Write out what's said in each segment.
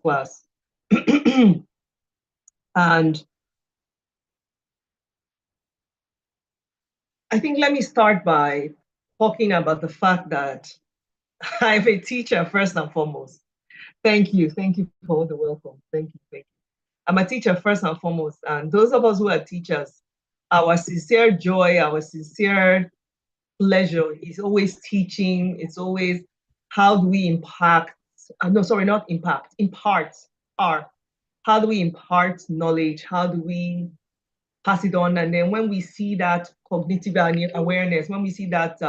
Masterclass. And I think let me start by talking about the fact that I'm a teacher first and foremost. Thank you. Thank you for the welcome. Thank you. Thank you. I'm a teacher first and foremost. And those of us who are teachers, our sincere joy, our sincere pleasure is always teaching. It's always how do we impact, no, sorry, not impact, impart, R. How do we impart knowledge? How do we pass it on? And then when we see that cognitive awareness, when we see that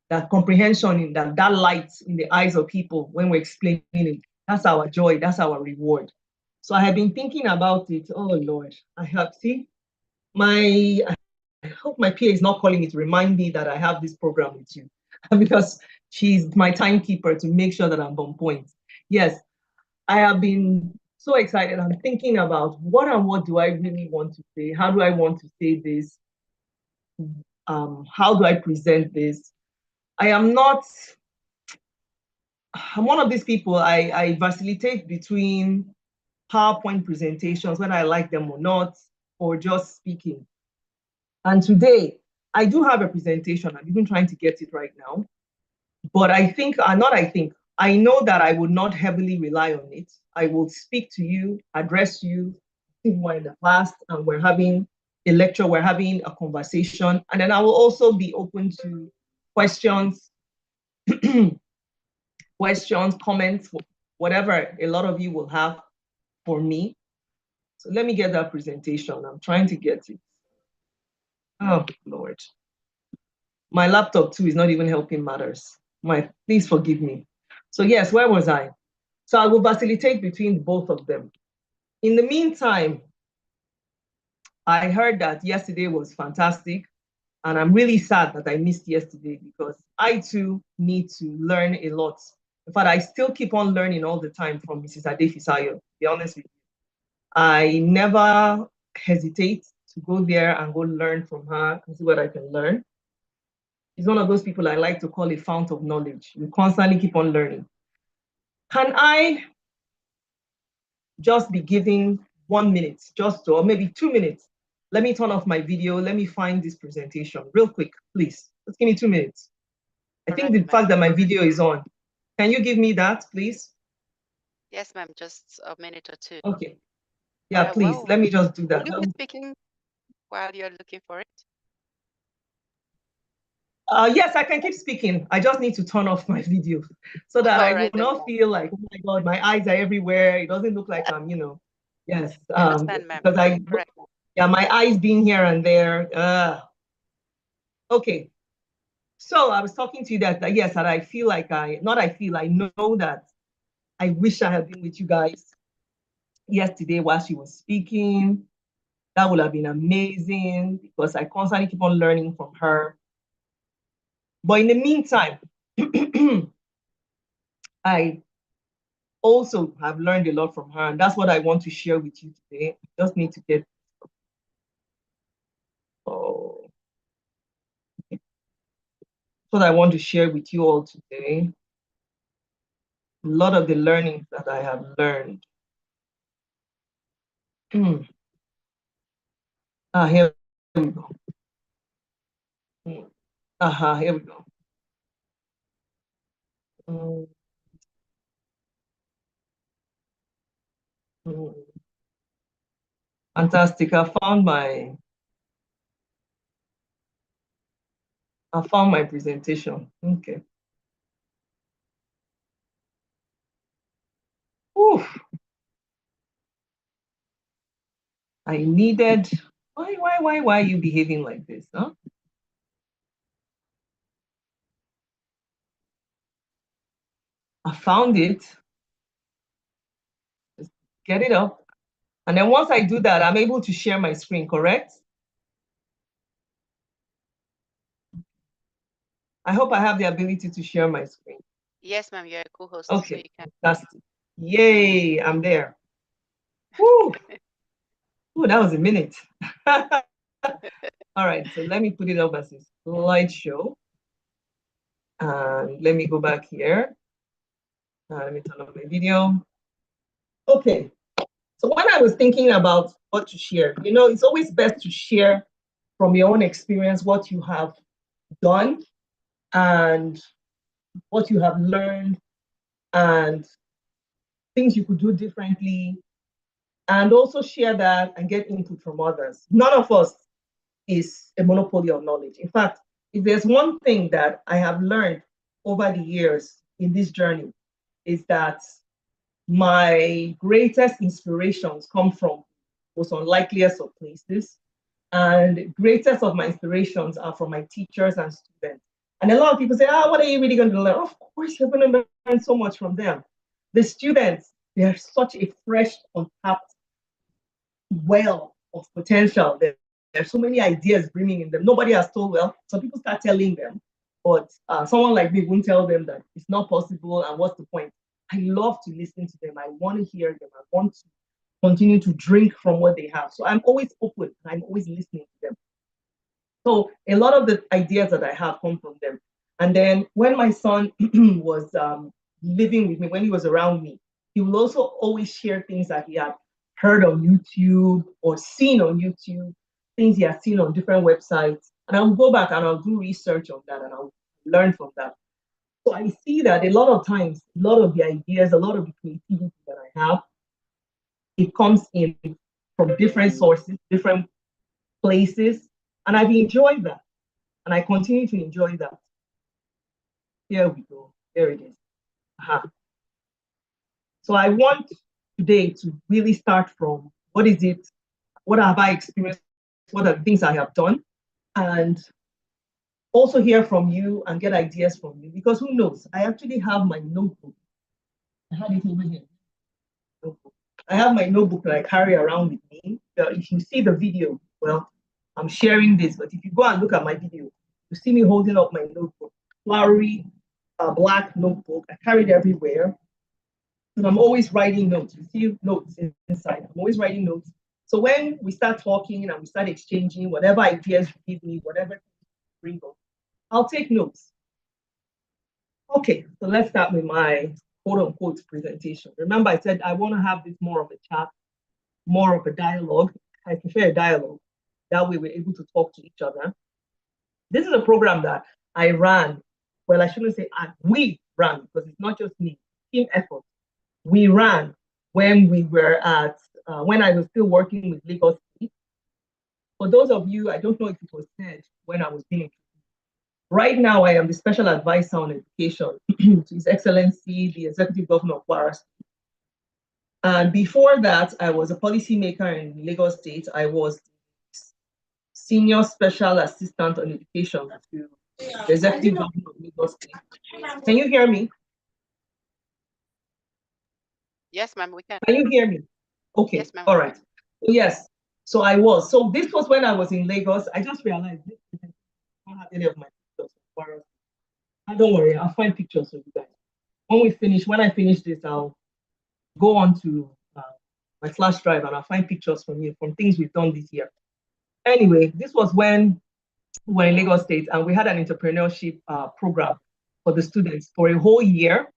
that comprehension in that light in the eyes of people when we're explaining it, that's our joy, that's our reward. So I have been thinking about it. Oh Lord, I have I hope my PA is not calling me to remind me that I have this program with you because she's my timekeeper to make sure that I'm on point. Yes, I have been so excited. I'm thinking about what do I really want to say? How do I want to say this? How do I present this? I'm one of these people, I facilitate between PowerPoint presentations, whether I like them or not, or just speaking. And today, I do have a presentation. I'm even trying to get it right now. But I know that I would not heavily rely on it. I will speak to you, address you. We're in the class and we're having a lecture, we're having a conversation. And then I will also be open to questions, questions, comments, whatever a lot of you will have for me. So let me get that presentation. I'm trying to get it. Oh, Lord. My laptop too is not even helping matters. Please forgive me. So yes, where was I? So I will facilitate between both of them. In the meantime, I heard that yesterday was fantastic, and I'm really sad that I missed yesterday because I too need to learn a lot. In fact, I still keep on learning all the time from Mrs. Adefisayo, to be honest with you. I never hesitate to go there and go learn from her and see what I can learn. She's one of those people I like to call a fount of knowledge. You constantly keep on learning. Can I just be giving 1 minute, or maybe 2 minutes? Let me turn off my video. Let me find this presentation real quick, please. Just give me 2 minutes. I think the fact that my video is on. Can you give me that, please? Yes, ma'am. Just a minute or two. Okay. Yeah, please. Let me just do that. Will you be speaking while you're looking for it? Yes, I can keep speaking. I just need to turn off my video so that I will not feel like, oh my God, my eyes are everywhere. It doesn't look like I'm, yes. Understand, ma'am. Because yeah, my eyes being here and there. Okay. So I was talking to you that yes, that I feel like I know that I wish I had been with you guys yesterday while she was speaking. That would have been amazing because I constantly keep on learning from her. But in the meantime, I also have learned a lot from her, and that's what I want to share with you today. I just need to get what I want to share with you all today. A lot of the learnings that I have learned. Here we go. Here we go. Fantastic. I found my presentation. Okay. Oof. I needed. Why are you behaving like this, huh? I found it. Just get it up. And then once I do that, I'm able to share my screen, correct? I hope I have the ability to share my screen. Yes, ma'am, you're a co-host. Okay, so you can. fantastic. Yay, I'm there. Woo. Ooh, that was a minute. All right, so let me put it up as a slideshow. And let me go back here. Let me turn on my video. Okay. So when I was thinking about what to share, it's always best to share from your own experience what you have done and what you have learned and things you could do differently, and also share that and get input from others. None of us is a monopoly of knowledge. In fact, if there's one thing that I have learned over the years in this journey, is that my greatest inspirations come from most unlikeliest of places, and greatest of my inspirations are from my teachers and students. And a lot of people say, what are you really going to learn? Of course, you're going to learn so much from them. The students, they're such a fresh, untapped well of potential. There's so many ideas brimming in them. Nobody has told, well, some people start telling them, but someone like me won't tell them that it's not possible and what's the point. I love to listen to them. I want to hear them. I want to continue to drink from what they have. So I'm always open. I'm always listening to them. So a lot of the ideas that I have come from them. And then when my son was living with me, when he was around me, he will also always share things that he had heard on YouTube or seen on YouTube, things he has seen on different websites. And I'll go back and I'll do research on that and I'll learn from that. So I see that a lot of times, a lot of the ideas, a lot of the creativity that I have, it comes in from different sources, different places, and I've enjoyed that. And I continue to enjoy that. Here we go. There it is. So I want today to really start from what is it? What have I experienced? What are the things I have done? And also hear from you and get ideas from you, because who knows? I actually have my notebook. I had it over here. Notebook. I have my notebook that I carry around with me. If you see the video, well, I'm sharing this, but if you go and look at my video, you see me holding up my notebook, flowery black notebook. I carry it everywhere. And I'm always writing notes. You see notes inside. I'm always writing notes. So when we start talking and we start exchanging whatever ideas you give me, whatever you bring up, I'll take notes. Okay, so let's start with my quote unquote presentation. Remember, I said I want to have this more of a chat, more of a dialogue. I prefer a dialogue. That way we're able to talk to each other. This is a program that I ran. Well, I shouldn't say we ran, because it's not just me, team effort. We ran when we were at, when I was still working with Lagos State. For those of you, I don't know if it was said when I was being, right now I am the special advisor on education to His Excellency, the Executive Governor of Kwara State. And before that, I was a policymaker in Lagos State. I was Senior Special Assistant on Education to the Executive Governor of Lagos State. Can you hear me? Yes, ma'am, we can. Can you hear me? Okay, yes, all right. So yes, so I was. So this was when I was in Lagos. I just realized I don't have any of my pictures. Don't worry, I'll find pictures of you guys. When I finish this, I'll go on to my flash drive and I'll find pictures from you, from things we've done this year. Anyway, this was when we were in Lagos State and we had an entrepreneurship program for the students for a whole year.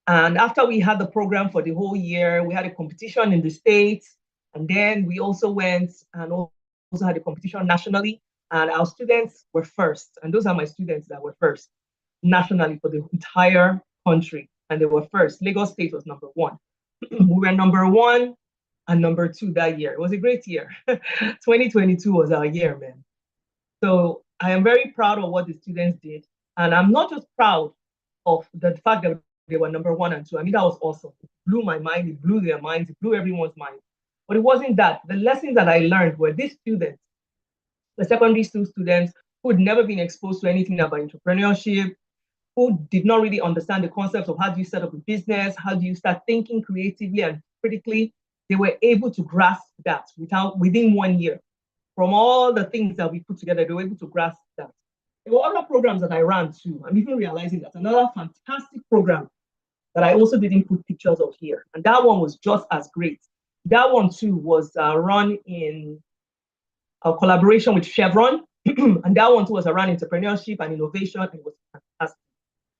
And after we had the program for the whole year, we had a competition in the States. And then we also went and also had a competition nationally. And our students were first. And those are my students that were first nationally for the entire country. And they were first. Lagos State was number one. We were number one and number two that year. It was a great year. 2022 was our year, man. So I am very proud of what the students did. And I'm not just proud of the fact that they were number one and two. I mean, that was awesome. It blew my mind, it blew their minds, it blew everyone's mind. But it wasn't that. The lessons that I learned were these students, the secondary school students who had never been exposed to anything about entrepreneurship, who did not really understand the concepts of how do you set up a business, how do you start thinking creatively and critically. They were able to grasp that within 1 year. From all the things that we put together, they were able to grasp that. There were other programs that I ran too. I'm even realizing that another fantastic program that I also didn't put pictures of here. And that one was just as great. That one too was run in a collaboration with Chevron. And that one too was around entrepreneurship and innovation. And it was fantastic.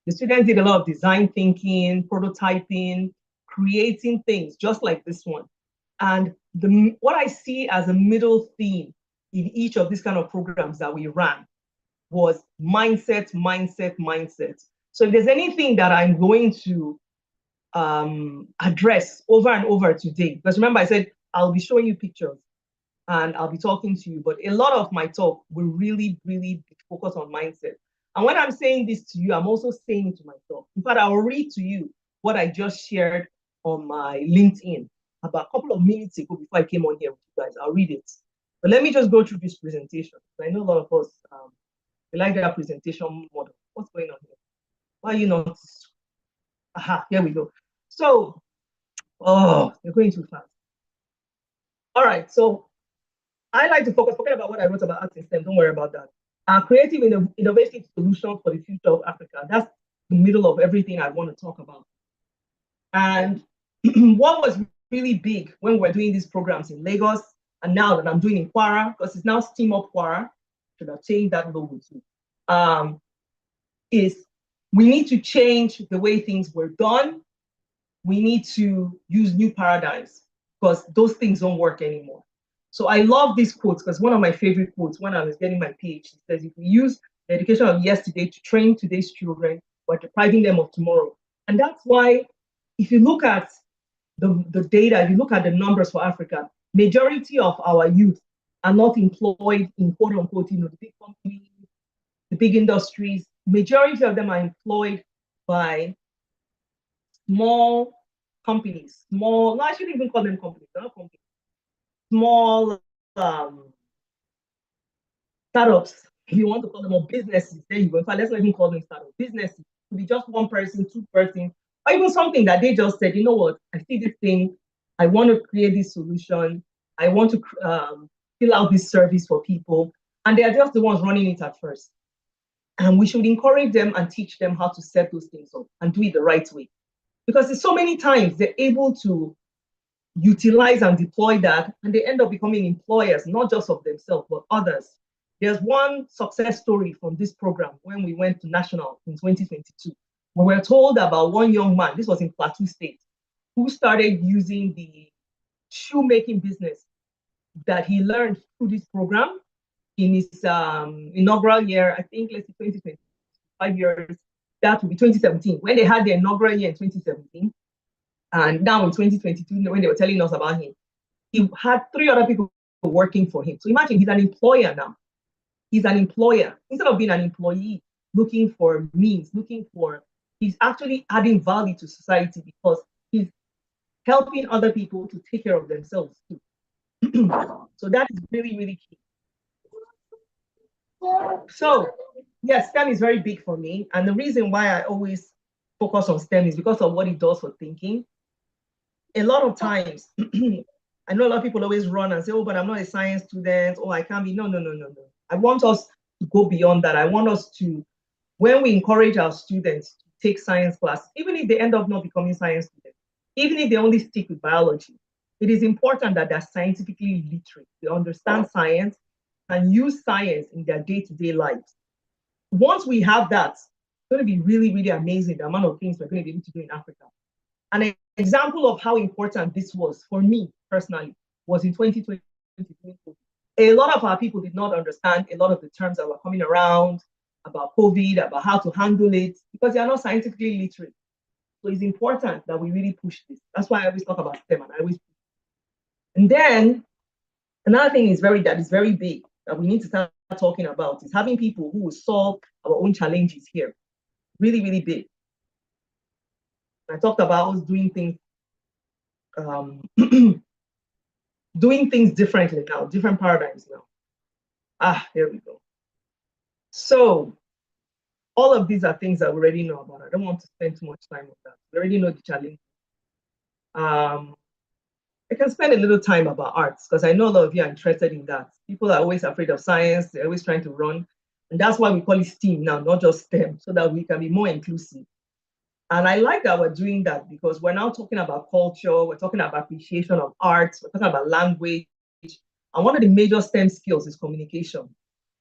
The students did a lot of design thinking, prototyping, creating things just like this one. And what I see as a middle theme in each of these kind of programs that we ran was mindset, mindset, mindset. So if there's anything that I'm going to address over and over today, because remember I said I'll be showing you pictures and I'll be talking to you, but a lot of my talk will really, really focus on mindset. And when I'm saying this to you, I'm also saying it to myself. In fact, I'll read to you what I just shared on my LinkedIn about a couple of minutes ago before I came on here with you guys. I'll read it. But let me just go through this presentation. I know a lot of us we like that presentation model. What's going on here? Why are you not? Aha, here we go. So, oh, you're going too fast. All right, so I like to forget about what I wrote about art system. Don't worry about that. Creative innovative solutions for the future of Africa. That's the middle of everything I want to talk about. And what was really big when we're doing these programs in Lagos, and now that I'm doing in Kwara, because it's now Steam Up Kwara, should have changed that logo too, is we need to change the way things were done. We need to use new paradigms because those things don't work anymore. So I love these quotes because one of my favorite quotes when I was getting my PhD says, if we use the education of yesterday to train today's children, we're depriving them of tomorrow. And that's why if you look at the data, if you look at the numbers for Africa, majority of our youth are not employed in quote unquote, the big companies, the big industries. Majority of them are employed by small companies, no, I shouldn't even call them companies, they're not companies. Small startups, if you want to call them, or businesses, there you go. In fact, let's not even call them startups. Businesses, it could be just one person, two person, or even something that they just said, you know what, I see this thing, I want to create this solution, I want to fill out this service for people, and they are just the ones running it at first. And we should encourage them and teach them how to set those things up and do it the right way. Because so many times they're able to utilize and deploy that, and they end up becoming employers, not just of themselves, but others. There's one success story from this program when we went to National in 2022. We were told about one young man, this was in Plateau State, who started using the shoemaking business that he learned through this program in his inaugural year, I think, let's say 2020, 5 years, that would be 2017, when they had their inaugural year in 2017. And now in 2022, when they were telling us about him, he had 3 other people working for him. So imagine he's an employer now. He's an employer. Instead of being an employee, looking for means, he's actually adding value to society because he's helping other people to take care of themselves too. So that is really, really key. So yes, STEM is very big for me. And the reason why I always focus on STEM is because of what it does for thinking. A lot of times, I know a lot of people always run and say, oh, but I'm not a science student, oh, I can't be. No. I want us to go beyond that. I want us to, when we encourage our students to take science class, even if they end up not becoming science students, even if they only stick with biology, it is important that they're scientifically literate. They understand science and use science in their day-to-day lives. Once we have that, it's going to be really, really amazing the amount of things we're going to be able to do in Africa. An example of how important this was for me personally was in 2020. A lot of our people did not understand a lot of the terms that were coming around about COVID, about how to handle it, because they are not scientifically literate. So it's important that we really push this. That's why I always talk about STEM, and I always. And then another thing that is very big that we need to start talking about is having people who will solve our own challenges here. Really, really big. I talked about us doing things, doing things differently now, different paradigms now. Here we go. So all of these are things that we already know about. I don't want to spend too much time on that. We already know the challenge. I can spend a little time about arts because I know a lot of you are interested in that. People are always afraid of science. They're always trying to run. And that's why we call it STEAM now, not just STEM, so that we can be more inclusive. And I like that we're doing that because we're now talking about culture, we're talking about appreciation of arts, we're talking about language. And one of the major STEM skills is communication,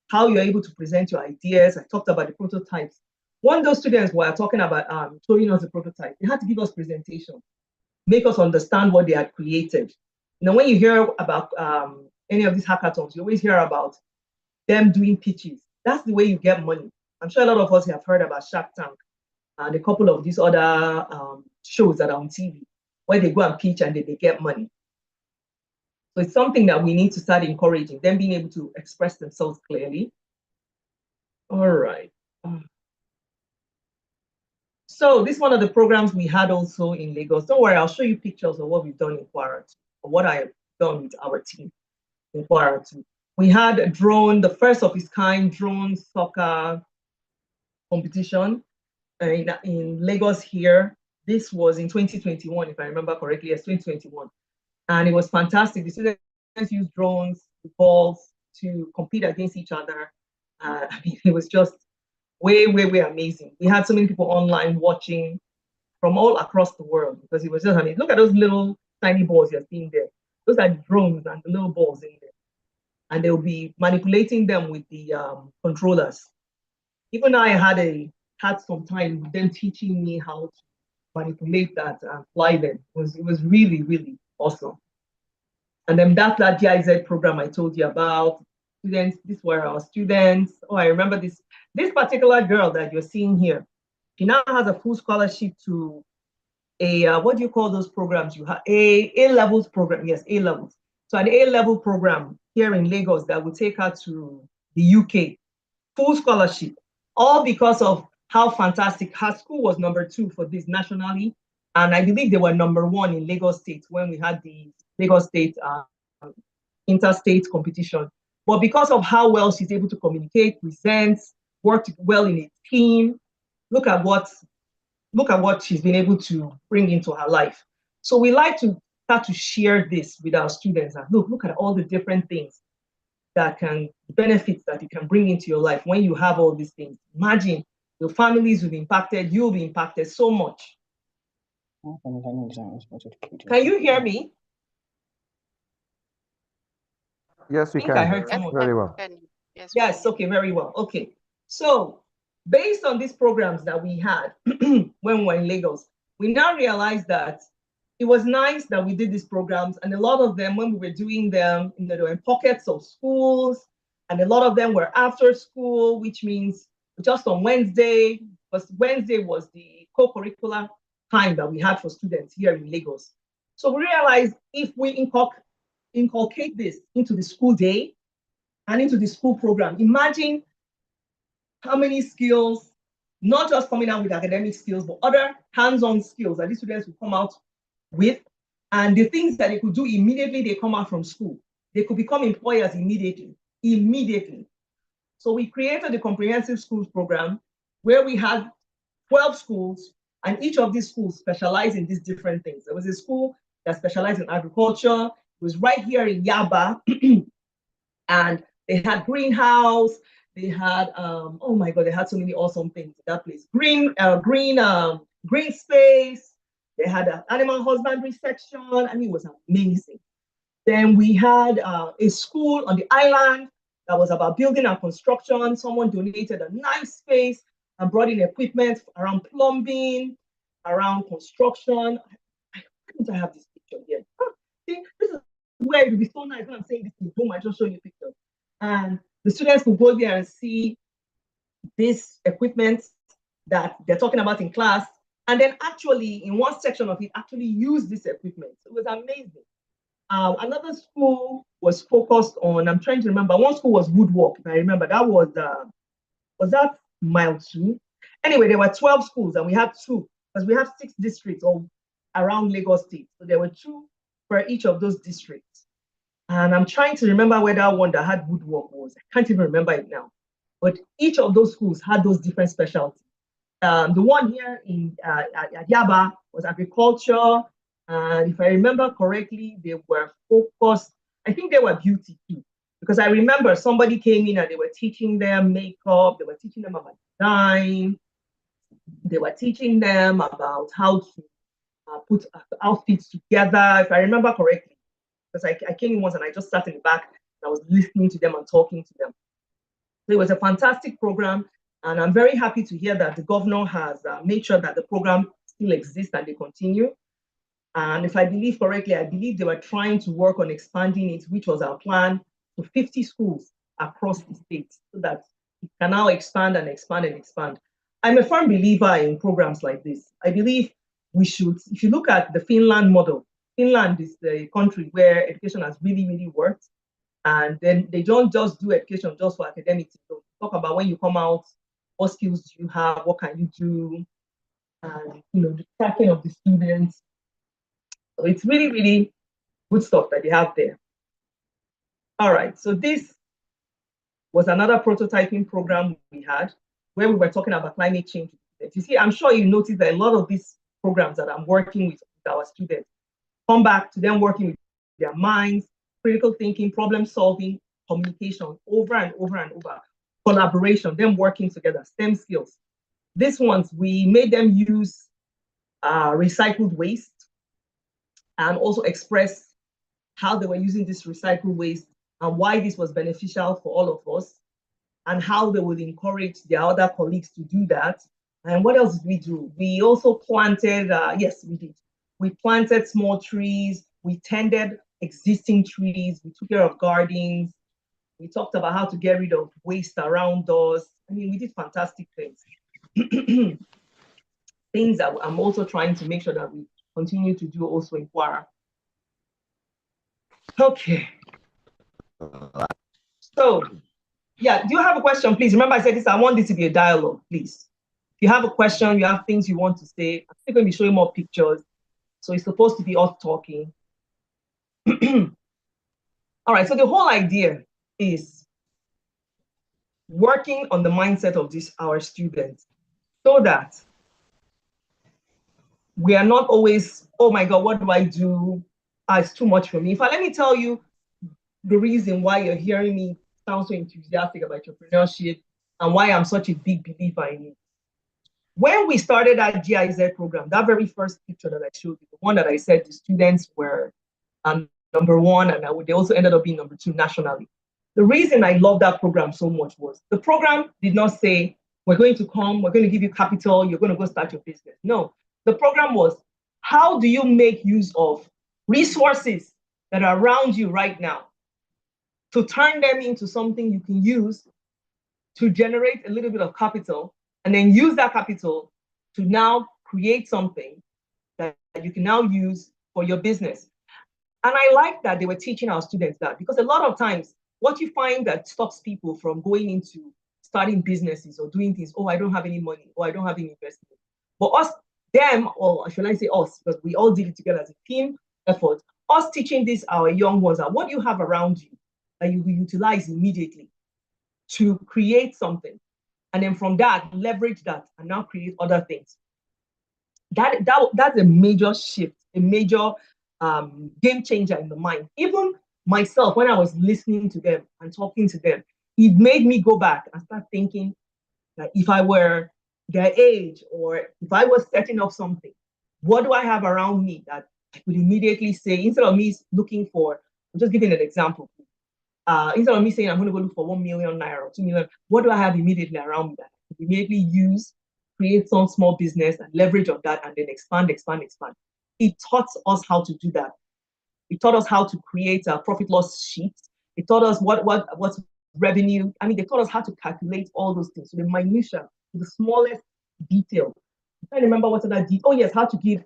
how you're able to present your ideas. I talked about the prototypes. One of those students were talking about showing us the prototype. They had to give us presentation. make us understand what they had created. When you hear about any of these hackathons, you always hear about them doing pitches. That's the way you get money. I'm sure a lot of us have heard about Shark Tank and a couple of these other shows that are on TV where they go and pitch and they get money. So it's something that we need to start encouraging, them being able to express themselves clearly. All right. So this is one of the programs we had also in Lagos. Don't worry, I'll show you pictures of what we've done in Kwara, or what I have done with our team in Kwara. We had a drone, the first of its kind drone soccer competition in Lagos here. This was in 2021, if I remember correctly. Yes, 2021. And it was fantastic. The students used drones, balls to compete against each other. I mean, it was just way amazing. We had so many people online watching from all across the world because it was just, I mean, look at those little tiny balls you're seeing there. Those are drones and the little balls in there. And they'll be manipulating them with the controllers. Even I had some time with them teaching me how to manipulate that and fly them. It was really awesome. And then that's that GIZ program I told you about. Students, these were our students. Oh, I remember this particular girl that you're seeing here. She now has a full scholarship to a what do you call those programs you have? A levels program. Yes, A levels. So an A level program here in Lagos that will take her to the UK, full scholarship, all because of how fantastic her school was #2 for this nationally, and I believe they were #1 in Lagos State when we had the Lagos State interstate competition. But because of how well she's able to communicate, present, work well in a team, look at what she's been able to bring into her life. So we like to start to share this with our students and look at all the different things benefits that you can bring into your life when you have all these things. Imagine your families will be impacted, you'll be impacted so much. Can you hear me? Yes, we can. I heard someone. Very well. Yes, okay, very well. Okay. So based on these programs that we had when we were in Lagos, we now realized that it was nice that we did these programs, and a lot of them, when we were doing them, they were in pockets of schools, and a lot of them were after school, which means just on Wednesday, because Wednesday was the co-curricular time that we had for students here in Lagos. So we realized if we inculcate this into the school day and into the school program, imagine how many skills, not just coming out with academic skills, but other hands-on skills that these students will come out with, and the things that they could do immediately they come out from school. They could become employers immediately. So we created the comprehensive schools program where we had 12 schools, and each of these schools specialize in these different things. There was a school that specialized in agriculture. It was right here in Yaba, and they had greenhouse. They had oh my God, they had so many awesome things in that place. Green space. They had an animal husbandry section. I mean, it was amazing. Then we had a school on the island that was about building and construction. Someone donated a nice space and brought in equipment around plumbing, around construction. I think I have this picture here. See, this is where it would be so nice when I'm saying this in home. I just show you pictures. And the students will go there and see this equipment that they're talking about in class. And then actually, in one section of it, actually use this equipment. It was amazing. Another school was focused on, I'm trying to remember, one school was woodwork, if I remember. That was that mile 2? Anyway, there were 12 schools and we had 2, because we have 6 districts all around Lagos State. So there were 2 for each of those districts. And I'm trying to remember where that one that had woodwork was. I can't even remember it now. But each of those schools had those different specialties. The one here in at Yaba was agriculture. And if I remember correctly, they were focused, I think they were beauty too. Because I remember somebody came in and they were teaching them makeup, they were teaching them about design, they were teaching them about how to put outfits together, if I remember correctly. Because I came in once and I just sat in the back and I was listening to them and talking to them. So it was a fantastic program, and I'm very happy to hear that the governor has made sure that the program still exists and they continue. And if I believe correctly, I believe they were trying to work on expanding it, which was our plan, to 50 schools across the state so that it can now expand and expand and expand. I'm a firm believer in programs like this. I believe we should, if you look at the Finland model, Finland is the country where education has really, really worked. And then they don't just do education just for academics. So talk about when you come out, what skills do you have, what can you do, and the tracking of the students. So it's really, really good stuff that they have there. All right, so this was another prototyping program we had where we were talking about climate change. You see, I'm sure you noticed that a lot of these programs that I'm working with our students come back to them working with their minds, critical thinking, problem solving, communication over and over and over, collaboration, them working together, STEM skills. These ones, we made them use recycled waste and also express how they were using this recycled waste and why this was beneficial for all of us and how they would encourage their other colleagues to do that. And what else did we do? We also planted, yes, we did. We planted small trees, we tended existing trees, we took care of gardens, we talked about how to get rid of waste around us. I mean, we did fantastic things. Things that I'm also trying to make sure that we continue to do also in Kwara. Okay. So, yeah, do you have a question, please? Remember I said this, I want this to be a dialogue, please. If you have a question, you have things you want to say, I'm still going to be showing more pictures. So it's supposed to be us talking. All right, so the whole idea is working on the mindset of our students so that we are not always, oh my God, what do I do? It's too much for me. Let me tell you the reason why you're hearing me sound so enthusiastic about entrepreneurship and why I'm such a big believer in it. When we started that GIZ program, that very first picture that I showed you, the one that I said the students were number one, and they also ended up being number two nationally. The reason I love that program so much was the program did not say, we're going to come, we're going to give you capital, you're going to go start your business. No, the program was, how do you make use of resources that are around you right now to turn them into something you can use to generate a little bit of capital, and then use that capital to now create something that you can now use for your business. And I like that they were teaching our students that, because a lot of times what you find that stops people from going into starting businesses or doing things, oh, I don't have any money, or I don't have any investment. But us, them, or should I say us, because we all did it together as a team effort, us teaching this, our young ones, are what do you have around you that you will utilize immediately to create something? And then from that, leverage that and now create other things. That's a major shift, a major game changer in the mind. Even myself, when I was listening to them and talking to them, it made me go back and start thinking that if I were their age, or if I was setting up something, what do I have around me that I could immediately say, instead of me looking for, I'm just giving an example. Instead of me saying I'm going to go look for 1 million naira or 2 million, what do I have immediately around me that I can immediately use, create some small business and leverage of that, and then expand. It taught us how to do that. It taught us how to create a profit loss sheet. It taught us what's revenue. I mean, they taught us how to calculate all those things. So the minutia, the smallest detail. I can't remember what other did. Oh yes, how to give.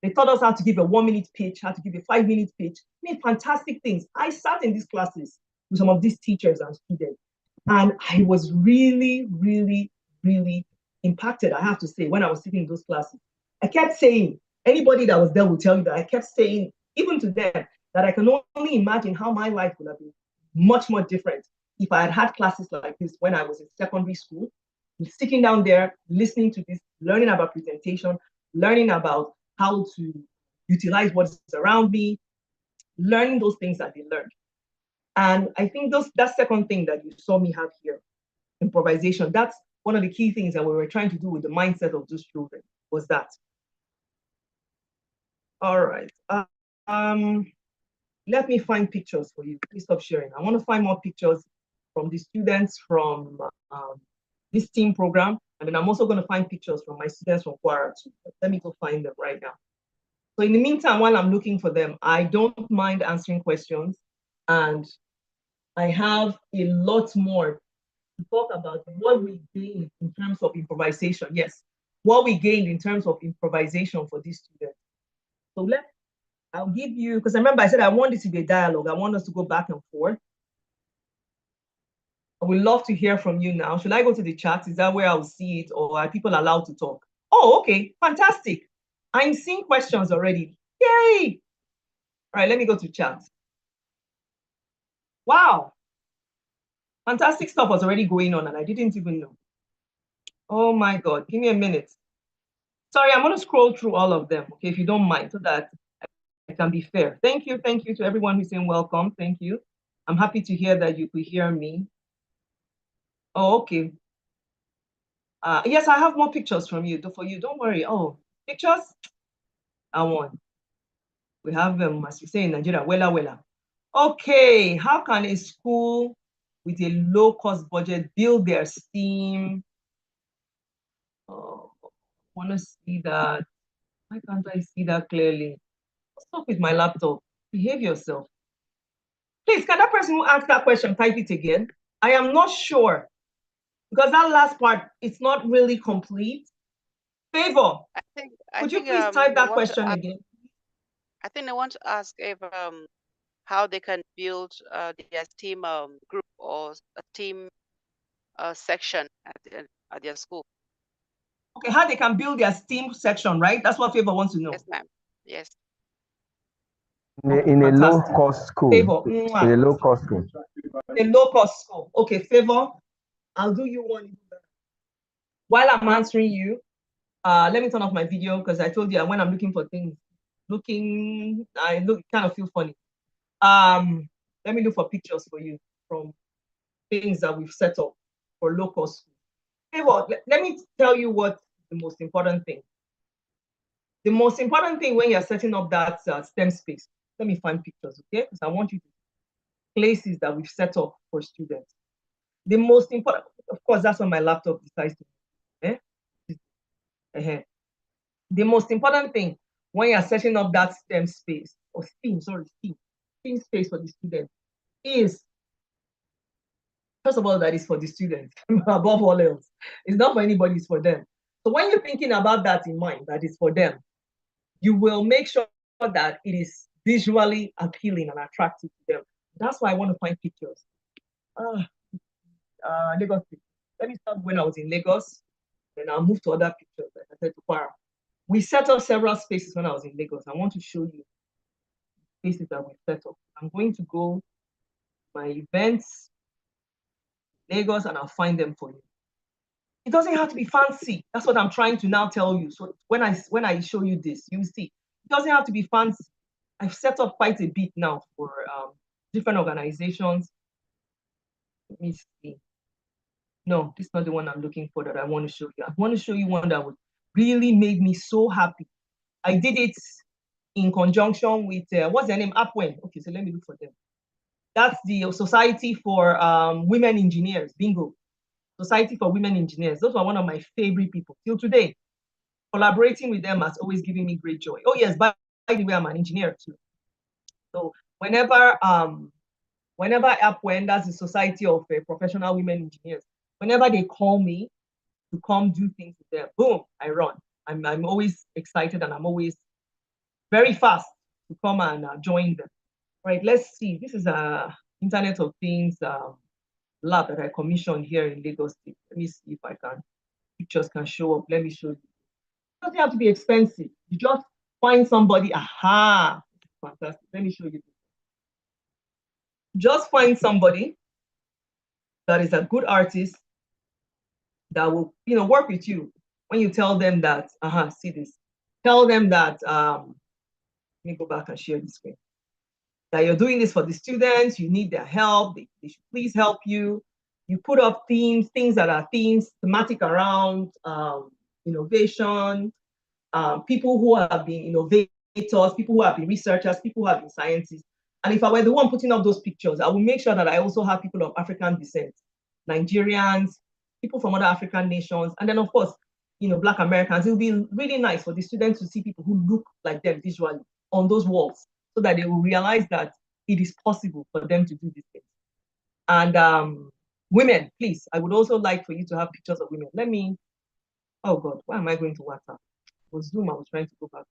They taught us how to give a 1-minute pitch, how to give a 5-minute pitch. I mean, fantastic things. I sat in these classes with some of these teachers and students, and I was really, really, really impacted, I have to say, when I was sitting in those classes. I kept saying, anybody that was there will tell you that I kept saying, even to them, that I can only imagine how my life would have been much more different if I had had classes like this when I was in secondary school, sitting down there, listening to this, learning about presentation, learning about how to utilize what's around me, learning those things that they learned. And I think that second thing that you saw me have here, improvisation, that's one of the key things that we were trying to do with the mindset of those children, was that. All right. Let me find pictures for you. Please stop sharing. I want to find more pictures from the students from this team program. And then I'm also going to find pictures from my students from Kwara too. Let me go find them right now. So in the meantime, while I'm looking for them, I don't mind answering questions. And I have a lot more to talk about what we gained in terms of improvisation. Yes, what we gained in terms of improvisation for these students. So I'll give you, because I remember I said I want this to be a dialogue. I want us to go back and forth. I would love to hear from you now. Should I go to the chat? Is that where I'll see it, or are people allowed to talk? Oh, okay, fantastic. I'm seeing questions already. Yay! All right, let me go to chat. Wow, fantastic stuff was already going on and I didn't even know. Oh my God, give me a minute. Sorry, I'm gonna scroll through all of them, okay, if you don't mind, so that I can be fair. Thank you to everyone who's saying welcome, thank you. I'm happy to hear that you could hear me. Oh, okay. Yes, I have more pictures from you, for you, don't worry. Oh, pictures? I want. We have them, as we say in Nigeria, wella wella. Okay, how can a school with a low cost budget build their STEAM? Oh, I want to see that. Why can't I see that clearly? Stop with my laptop. Behave yourself. Please, can that person who asked that question type it again? I am not sure because that last part, it's not really complete. Favor, could you please type that question again? I think they want to ask if how they can build their STEAM group or a team section at their school. Okay, how they can build their STEAM section, right? That's what Favor wants to know. Yes, ma'am. Yes. In a low-cost school. Favor. In a low-cost school. A low-cost school. Okay, Favor, I'll do you one. While I'm answering you, let me turn off my video because I told you when I'm looking for things, I kind of feel funny. Let me look for pictures for you from things that we've set up for low-cost school. Favor, let me tell you what the most important thing. The most important thing when you're setting up that STEM space, let me find pictures, okay? Because I want you to places that we've set up for students. The most important, of course, that's when my laptop decides to, The most important thing when you're setting up that STEM space, or STEAM space for the students is, first of all, that is for the students, above all else. It's not for anybody, it's for them. So when you're thinking about that in mind, that is for them, you will make sure that it is visually appealing and attractive to them. That's why I want to find pictures. Lagos. Let me start when I was in Lagos, then I'll move to other pictures, like I said, to Kwara. We set up several spaces when I was in Lagos. I want to show you spaces that we set up. I'm going to go my events, Lagos, and I'll find them for you. It doesn't have to be fancy. That's what I'm trying to now tell you. So when I show you this, you see, it doesn't have to be fancy. I've set up quite a bit now for different organizations. Let me see. No, this is not the one I'm looking for that I want to show you. I want to show you one that would really made me so happy. I did it in conjunction with, what's their name? Upwen. Okay, so let me look for them. That's the Society for Women Engineers, bingo. Society for Women Engineers. Those were one of my favorite people till today. Collaborating with them has always given me great joy. Oh yes, by the way, I'm an engineer too. So whenever Upwen, that's the Society of Professional Women Engineers, whenever they call me to come do things with them, boom, I run. I'm always excited and I'm always very fast to come and join them. Right, let's see. This is a Internet of Things lab that I commissioned here in Lagos State. Let me see if pictures can show up. Let me show you. It doesn't have to be expensive. You just find somebody, aha, fantastic. Let me show you. Just find somebody that is a good artist that will, work with you when you tell them that, see this. Tell them that, let me go back and share the screen. That you're doing this for the students, you need their help, they should please help you. You put up themes, things that are thematic around innovation, people who have been innovators, people who have been researchers, people who have been scientists. And if I were the one putting up those pictures, I will make sure that I also have people of African descent, Nigerians, people from other African nations, and then of course, Black Americans, it will be really nice for the students to see people who look like them visually on those walls, so that they will realize that it is possible for them to do these things. And women, please, I would also like for you to have pictures of women. Oh God, why am I going to WhatsApp? It was Zoom, I was trying to go back.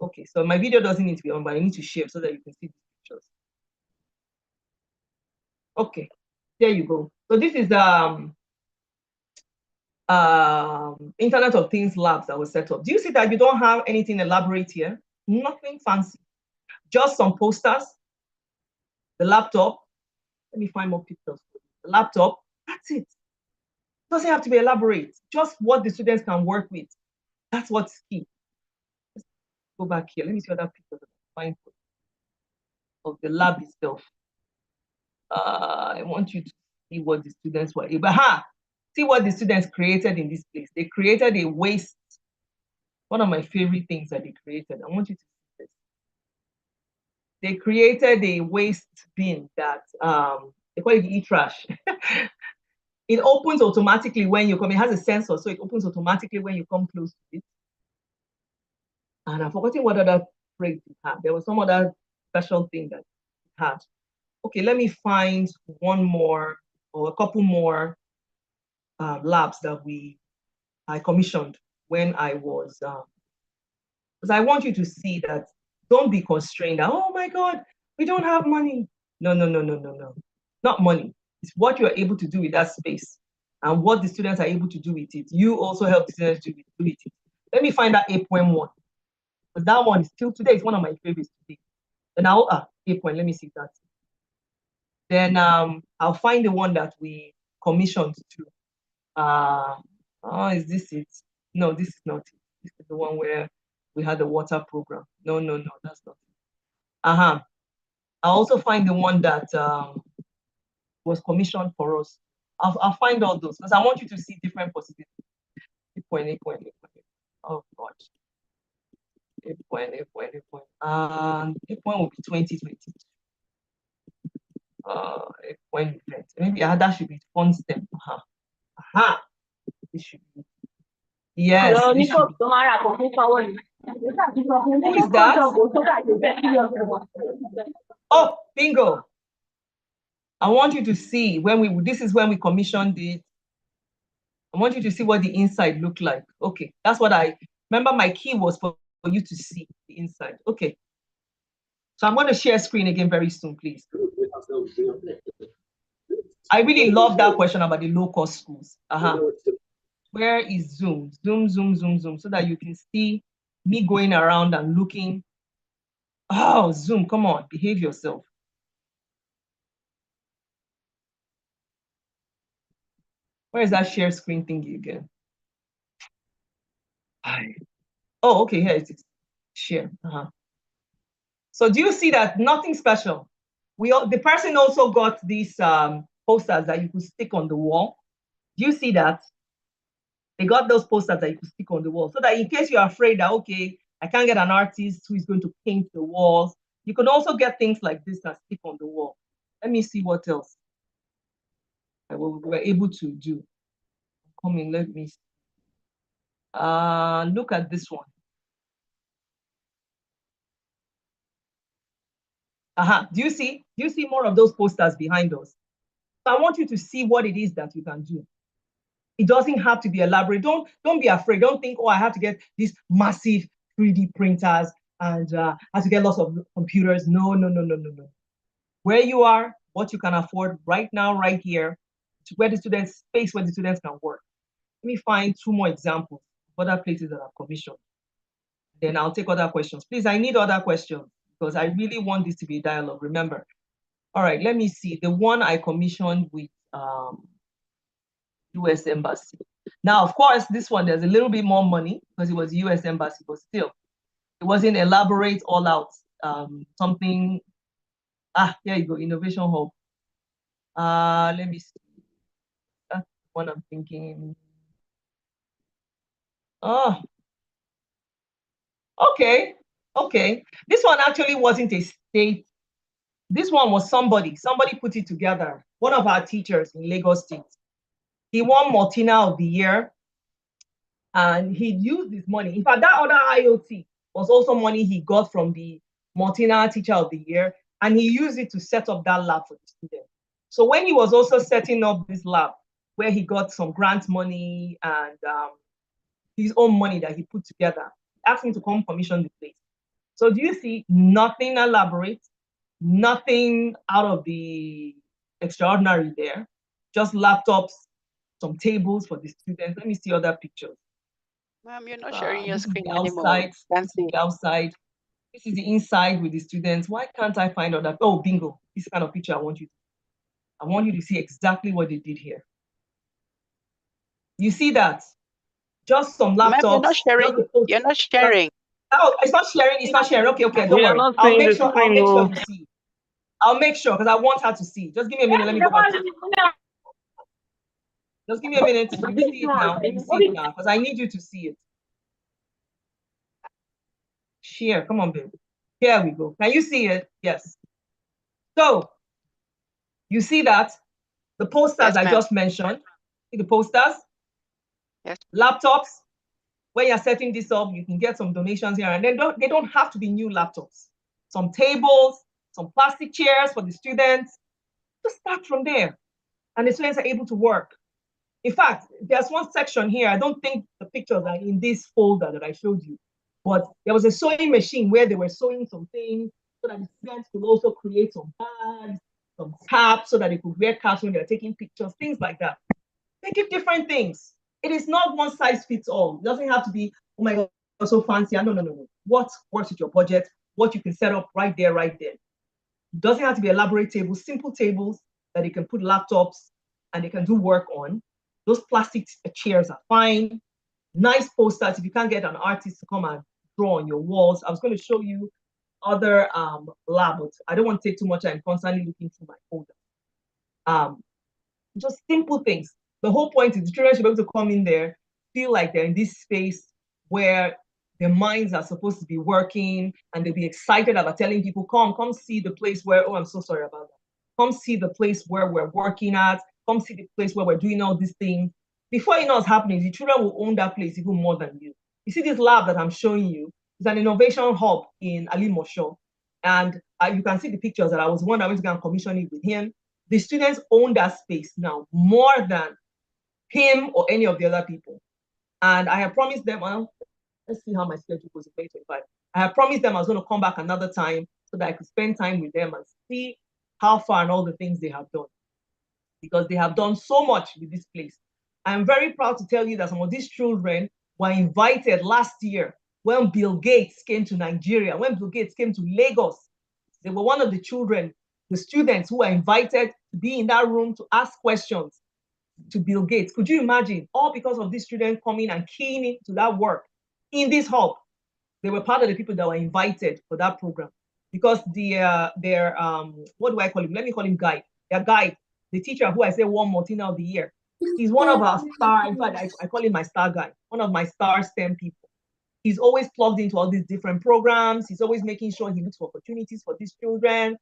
Okay, so my video doesn't need to be on, but I need to share so that you can see these pictures. Okay, there you go. So this is Internet of Things labs that was set up. Do you see that you don't have anything elaborate here? Nothing fancy. Just some posters, the laptop. Let me find more pictures. The laptop, that's it. Doesn't have to be elaborate. Just what the students can work with. That's what's key. Let's go back here. Let me see other pictures find of the lab itself. I want you to see what the students were able. See what the students created in this place. They created a waste. One of my favorite things that they created. I want you to see this. They created a waste bin that they call it e-trash. It opens automatically when you come. It has a sensor, so it opens automatically when you come close to it. And I've forgotten what other phrase it had. There was some other special thing that it had. Okay, let me find one more or a couple more labs that I commissioned when I was, because I want you to see that don't be constrained. Oh my God, we don't have money. No. Not money. It's what you're able to do with that space and what the students are able to do with it. You also help the students do with it. Let me find that 8.1. But that one is still today, it's one of my favorites today. And now 8 point, let me see that. Then I'll find the one that we commissioned to. Is this it? No, this is not it. This is the one where we had the water program. No, that's not it. I'll also find the one that was commissioned for us. I'll find all those because I want you to see different possibilities. 8.8. Oh God. 8.8. 8 point will be 2022. 8 event. Maybe that should be fun step. This should be. Yes. Hello, this should be. Who is that? Oh, bingo. I want you to see this is when we commissioned it. I want you to see what the inside looked like. Okay, that's what I remember. My key was for you to see the inside. Okay. So I'm going to share screen again very soon, please. I really love that question about the low-cost schools. Where is Zoom? Zoom, so that you can see me going around and looking. Oh, Zoom, come on, behave yourself. Where is that share screen thingy again? Oh, okay, here it is. Share. So do you see that? Nothing special. The person also got these posters that you could stick on the wall. Do you see that? They got those posters that you could stick on the wall, so that in case you're afraid that, okay, I can't get an artist who is going to paint the walls, you can also get things like this that stick on the wall. Let me see what else we were able to do. Come in, let me see. Look at this one. Do you see more of those posters behind us? So I want you to see what it is that you can do. It doesn't have to be elaborate. Don't be afraid. Don't think, oh, I have to get these massive 3D printers and I have to get lots of computers. No. Where you are, what you can afford right now, right here, to where the students can work. Let me find 2 more examples of other places that I've commissioned. Then I'll take other questions. Please, I need other questions because I really want this to be a dialogue, remember. All right, let me see. The one I commissioned with US Embassy. Now, of course, this one, there's a little bit more money because it was US Embassy, but still, it wasn't elaborate all out. Something, here you go, Innovation Hub. Let me see. That's what I'm thinking. Oh, okay. This one actually wasn't a state. This one was somebody put it together. One of our teachers in Lagos State. He won Martina of the Year And he'd used this money. In fact, that other IoT was also money he got from the Martina Teacher of the Year, and he used it to set up that lab for the students. So when he was also setting up this lab, where he got some grant money and his own money that he put together, he asked me to come commission the place. So do you see, nothing elaborate, nothing out of the extraordinary there, just laptops, some tables for the students. Let me see other pictures. Ma'am, you're not sharing your This is screen the anymore. outside. This is the outside. This is the inside with the students. Why can't I find out that? Oh, bingo! This kind of picture I want you to see exactly what they did here. You see that? Just some laptops. Ma'am, you're not sharing. You're not sharing. Oh, it's not sharing. It's not sharing. Okay, don't We are worry. not I'll seeing make the sure. screen, You oh. see. I'll make sure because I want her to see. Just give me a minute. Let me go back. Just give me a minute. You see it now. You see it now because I need you to see it. Share. Come on, baby. Here we go. Can you see it? Yes. So you see that? The posters Yes, I just mentioned. See the posters? Yes. Laptops. When you're setting this up, you can get some donations here. And then they don't have to be new laptops. Some tables, some plastic chairs for the students. Just start from there. And the students are able to work. In fact, there's one section here. I don't think the pictures are in this folder that I showed you. But there was a sewing machine where they were sewing some things so that the students could also create some bags, some caps, so that they could wear caps when they're taking pictures, things like that. They give different things. It is not one size fits all. It doesn't have to be, oh my God, so fancy. No. What works with your budget, what you can set up right there, right there. It doesn't have to be elaborate tables, simple tables that they can put laptops and they can do work on. Those plastic chairs are fine. Nice posters. If you can't get an artist to come and draw on your walls, I was going to show you other labs. I don't want to take too much time constantly looking through my folder. Just simple things. The whole point is the children should be able to come in there, feel like they're in this space where their minds are supposed to be working and they'll be excited about telling people, come see the place where, oh, I'm so sorry about that. Come see the place where we're working at. Come see the place where we're doing all these things. Before you know what's happening, the children will own that place even more than you. You see this lab that I'm showing you is an innovation hub in Ali Mosho. And you can see the pictures that I was one that went to go and commission it with him. The students own that space now more than him or any of the other people. And I have promised them, let's see how my schedule goes in 2025. I have promised them I was going to come back another time so that I could spend time with them and see how far and all the things they have done. Because they have done so much with this place. I'm very proud to tell you that some of these children were invited last year when Bill Gates came to Nigeria, when Bill Gates came to Lagos. They were one of the children, the students who were invited to be in that room to ask questions to Bill Gates. Could you imagine? All because of these students coming and keying into that work in this hub. They were part of the people that were invited for that program because their what do I call him? Let me call him guide. Their guide, the teacher who I say won Martina of the Year. He's one of our star. In fact, I call him my star guy. One of my star STEM people. He's always plugged into all these different programs. He's always making sure he looks for opportunities for these children.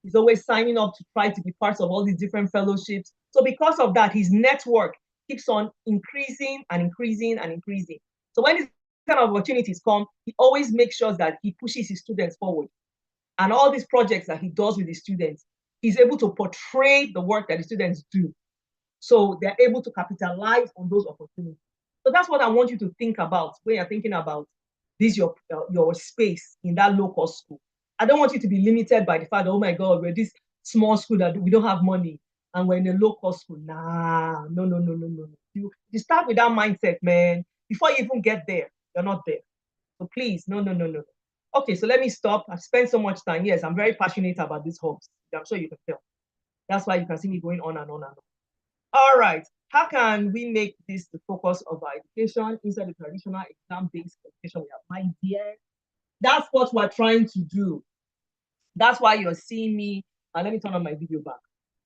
He's always signing up to try to be part of all these different fellowships. So because of that, his network keeps on increasing and increasing and increasing. So when these kind of opportunities come, he always makes sure that he pushes his students forward. And all these projects that he does with his students, he's able to portray the work that the students do. So they're able to capitalize on those opportunities. So that's what I want you to think about when you're thinking about this, your space in that low-cost school. I don't want you to be limited by the fact that, oh my God, we're this small school that we don't have money and we're in a low-cost school. Nah, no. You start with that mindset, man. Before you even get there, you're not there. So please, no. Okay, so let me stop. I've spent so much time. Yes, I'm very passionate about these hubs. I'm sure you can tell. That's why you can see me going on and on and on. All right, how can we make this the focus of our education instead of traditional exam-based education? My dear, that's what we're trying to do. That's why you're seeing me, and let me turn on my video back.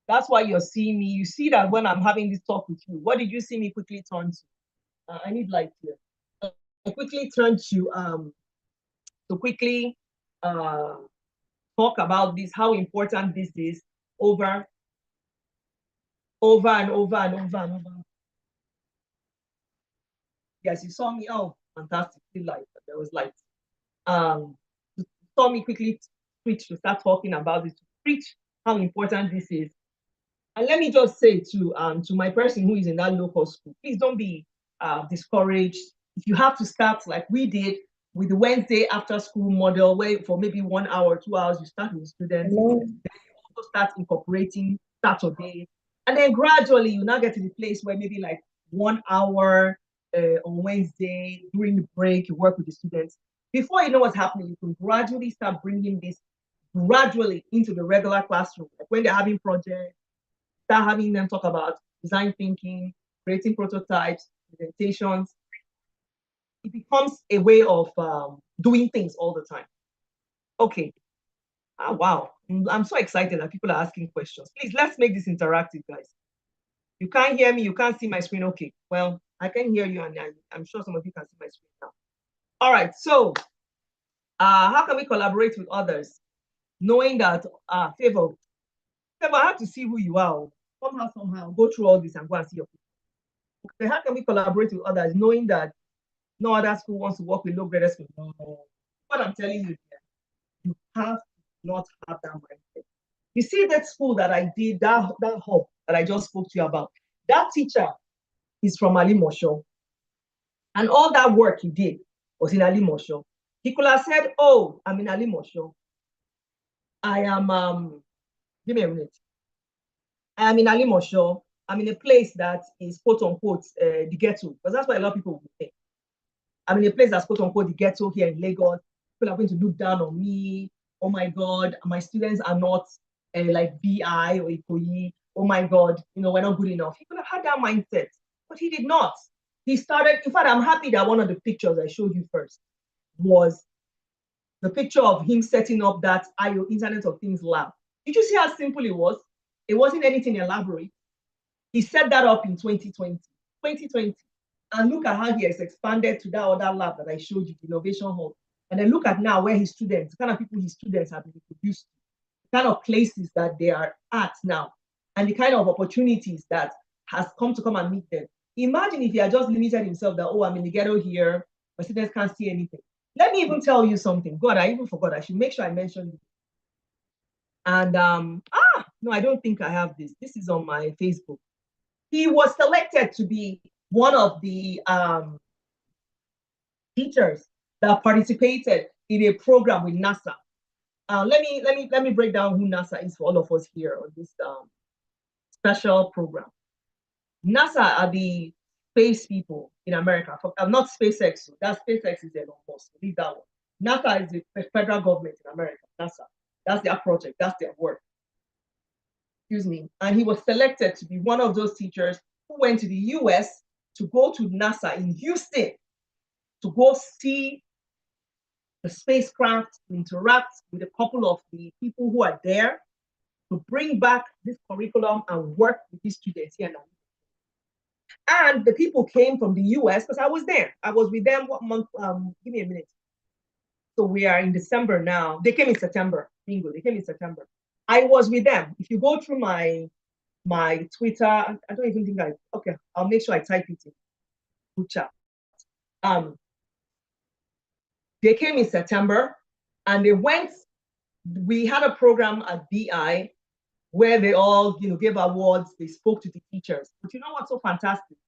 That's why you're seeing me. You see that when I'm having this talk with you, what did you see me quickly turn to? I need light here. I quickly turn to quickly talk about this, how important this is over and over. Yes, you saw me. Oh, fantastic. Light. There was light. You saw me quickly switch to start talking about this, to preach how important this is. And let me just say to my person who is in that local school, please don't be discouraged. If you have to start like we did with the Wednesday after school model, where for maybe 1 hour, 2 hours, you start with students, then you also start incorporating Saturday. And then gradually you now get to the place where maybe like 1 hour on Wednesday during the break, you work with the students. Before you know what's happening, you can gradually start bringing this gradually into the regular classroom. Like when they're having projects, start having them talk about design thinking, creating prototypes, presentations. It becomes a way of doing things all the time. Okay. Ah, wow. I'm so excited that people are asking questions. Please, let's make this interactive, guys. You can't hear me. You can't see my screen. Okay. Well, I can hear you, and I'm sure some of you can see my screen now. All right. So, how can we collaborate with others? Knowing that, Favor, I have to see who you are. Somehow, go through all this and go and see your people. Okay, how can we collaborate with others, knowing that no other school wants to work with low graded school? No. What I'm telling you here, you have to not have that mindset. You see that school that I did, that hub that I just spoke to you about, that teacher is from Ali Mosho. And all that work he did was in Ali Mosho. He could have said, oh, I'm in Ali Mosho. I am, give me a minute. I am in Ali Mosho. I'm in a place that is quote unquote the ghetto, because that's what a lot of people will think. I'm in a place that's quote unquote the ghetto here in Lagos. People are going to look down on me. Oh my God, my students are not like BI or Ikoyi. Oh my God, we're not good enough. He could have had that mindset, but he did not. He started, in fact, I'm happy that one of the pictures I showed you first was the picture of him setting up that IO Internet of Things lab. Did you see how simple it was? It wasn't anything elaborate. He set that up in 2020. And look at how he has expanded to that other lab that I showed you, the Innovation Hub. And then look at now where his students, the kind of people his students have been introduced to, the kind of places that they are at now, and the kind of opportunities that has come and meet them. Imagine if he had just limited himself that, oh, I'm in the ghetto here, my students can't see anything. Let me even tell you something. God, I even forgot. I should make sure I mention it. And no, I don't think I have this. This is on my Facebook. He was selected to be one of the teachers that participated in a program with NASA. Let me break down who NASA is for all of us here on this special program. NASA are the space people in America. Not SpaceX. That SpaceX is Elon Musk. Leave that one. NASA is the federal government in America. NASA. That's their project. That's their work. Excuse me. And he was selected to be one of those teachers who went to the US to go to NASA in Houston to go see the spacecraft, interact with a couple of the people who are there to bring back this curriculum and work with these students here now. And the people came from the US because I was there. I was with them what month? Give me a minute. So we are in December now. They came in September. Bingo, they came in September. I was with them. If you go through my Twitter, I don't even think okay, I'll make sure I type it in good chat. They came in September and they went, we had a program at BI where they all gave awards, they spoke to the teachers. But you know what's so fantastic?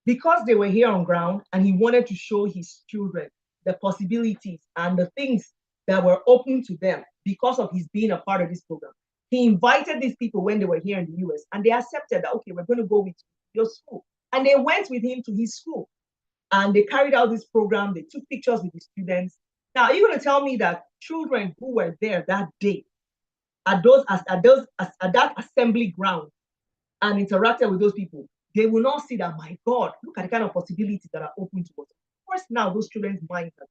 Because they were here on ground and he wanted to show his children the possibilities and the things that were open to them because of his being a part of this program. He invited these people when they were here in the US and they accepted that, okay, we're going to go with your school. And they went with him to his school and they carried out this program. They took pictures with the students. Now, are you going to tell me that children who were there that day at that assembly ground and interacted with those people, they will not see that, my God, look at the kind of possibilities that are open to us. Of course, now those children's minds are.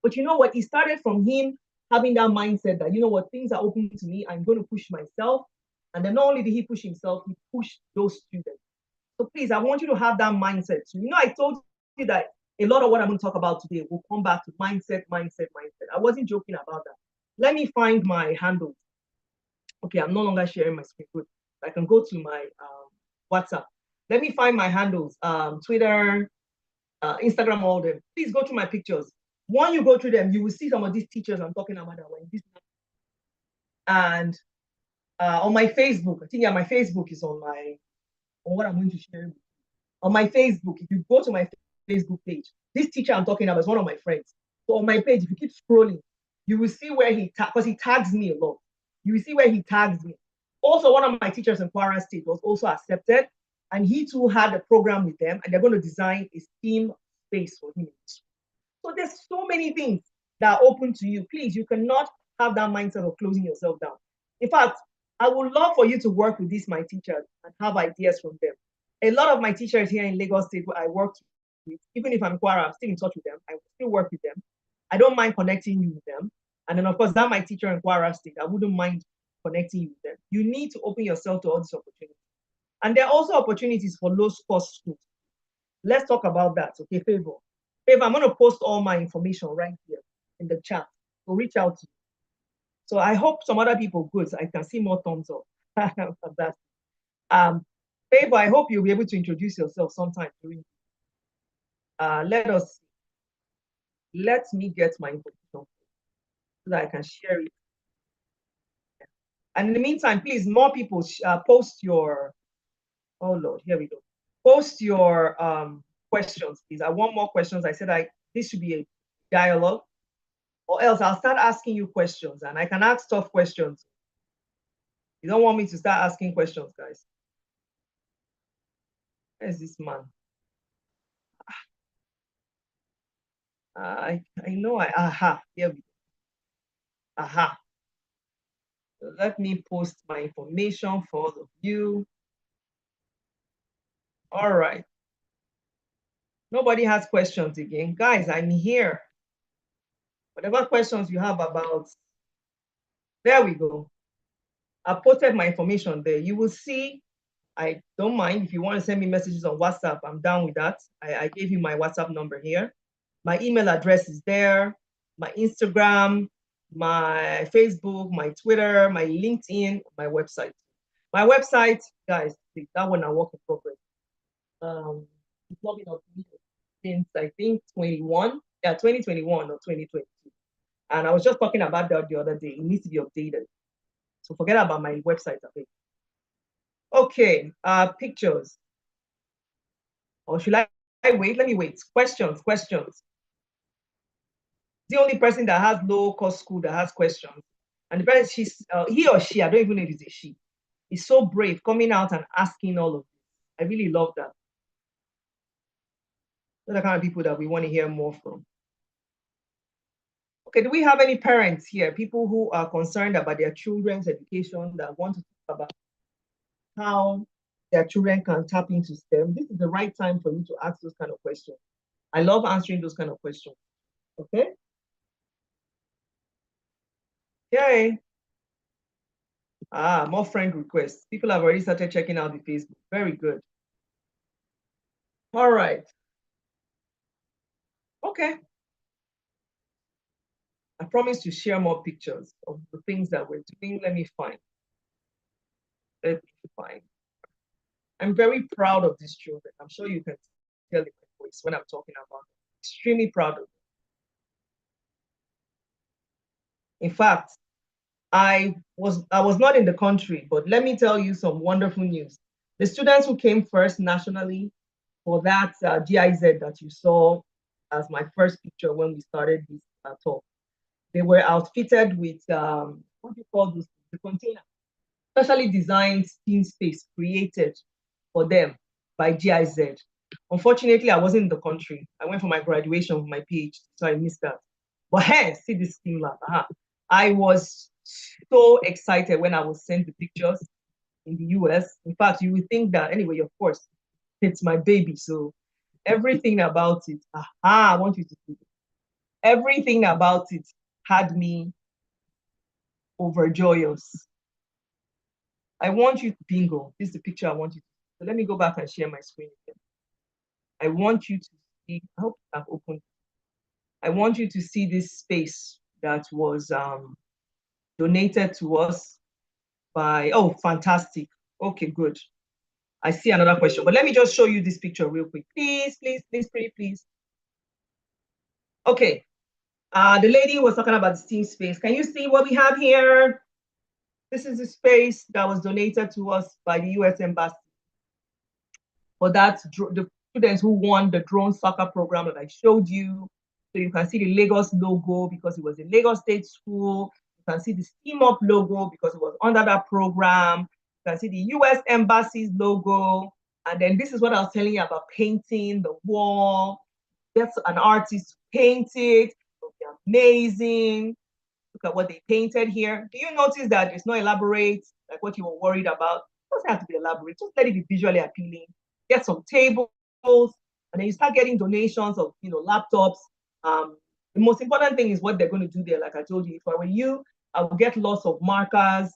But you know what? It started from him having that mindset that, you know what, things are open to me. I'm going to push myself. And then not only did he push himself, he pushed those students. So please, I want you to have that mindset. So, I told you that a lot of what I'm going to talk about today will come back to mindset. I wasn't joking about that. Let me find my handle. Okay, I'm no longer sharing my screen. Good. I can go to my WhatsApp. Let me find my handles. Twitter, Instagram, all them. Please go through my pictures. When you go through them, you will see some of these teachers I'm talking about that were in this. And on my Facebook, I think my Facebook is on what I'm going to share. On my Facebook, if you go to my Facebook page, this teacher I'm talking about is one of my friends. So on my page, if you keep scrolling, you will see where because he tags me a lot. You will see where he tags me. Also, one of my teachers in Kwara State was also accepted, and he too had a program with them, and they're going to design a STEAM space for him. So there's so many things that are open to you. Please, you cannot have that mindset of closing yourself down. In fact, I would love for you to work with these my teachers and have ideas from them. A lot of my teachers here in Lagos State where I worked with, even if I'm Kwara, I'm still in touch with them. I still work with them. I don't mind connecting you with them. And then of course, that my teacher in Kwara State, I wouldn't mind connecting you with them. You need to open yourself to all these opportunities. And there are also opportunities for low-cost schools. Let's talk about that, okay, Favor? Favor, I'm going to post all my information right here in the chat. So reach out to you. So I hope some other people good. So I can see more thumbs up. That. Favor, I hope you'll be able to introduce yourself sometime during. Let me get my information so that I can share it. And in the meantime, please, more people post your. Oh Lord, here we go. Post your questions, please. I want more questions. I said this should be a dialogue, or else I'll start asking you questions, and I can ask tough questions. You don't want me to start asking questions, guys. Where's this man? I know here we go. So let me post my information for all of you. All right. Nobody has questions again. Guys, I'm here. Whatever questions you have about, there we go. I posted my information there. You will see, I don't mind if you want to send me messages on WhatsApp, I'm down with that. I gave you my WhatsApp number here. My email address is there, my Instagram, my Facebook, my Twitter, my LinkedIn, my website. My website, guys, that one I work in progress. It's not been updated since I think 2021 or 2022. And I was just talking about that the other day. It needs to be updated. So forget about my website, I think. Okay, pictures. Or should I wait? Let me wait. Questions. The only person that has low-cost school that has questions. And the person, he or she, I don't even know if it's a she, is so brave coming out and asking all of this. I really love that. Those are the kind of people that we want to hear more from. Okay, do we have any parents here, people who are concerned about their children's education that want to talk about how their children can tap into STEM? This is the right time for you to ask those kind of questions. I love answering those kind of questions. Okay? Okay. More friend requests. People have already started checking out the Facebook. Very good. All right. Okay. I promise to share more pictures of the things that we're doing. Let me find. I'm very proud of these children. I'm sure you can tell in my voice when I'm talking about them. Extremely proud of them. In fact, I was not in the country, but let me tell you some wonderful news. The students who came first nationally for that GIZ that you saw as my first picture when we started this talk, they were outfitted with, what do you call this? The container, specially designed STEAM space created for them by GIZ. Unfortunately, I wasn't in the country. I went for my graduation with my PhD, so I missed that. But hey, see this STEAM lab. I was so excited when I was sent the pictures in the US. In fact, you would think that, anyway, of course, it's my baby. So everything about it, I want you to see it. Everything about it had me overjoyous. I want you to bingo. This is the picture I want you to see. So let me go back and share my screen again. I want you to see, I hope I've opened. I want you to see this space that was donated to us by, oh, fantastic. Okay, good. I see another question, but let me just show you this picture real quick. Please, please, please, please, please. Okay. The lady was talking about the STEAM space. Can you see what we have here? This is the space that was donated to us by the US Embassy. For that, the students who won the drone soccer program that I showed you. So you can see the Lagos logo because it was a Lagos State school. You can see the Steam Up logo because it was under that program. You can see the US Embassy's logo. And then this is what I was telling you about painting the wall. Get an artist to paint it. It'll be amazing. Look at what they painted here. Do you notice that it's not elaborate, like what you were worried about? It doesn't have to be elaborate. Just let it be visually appealing. Get some tables, and then you start getting donations of, laptops. The most important thing is what they're going to do there. Like I told you, if I were you, I would get lots of markers,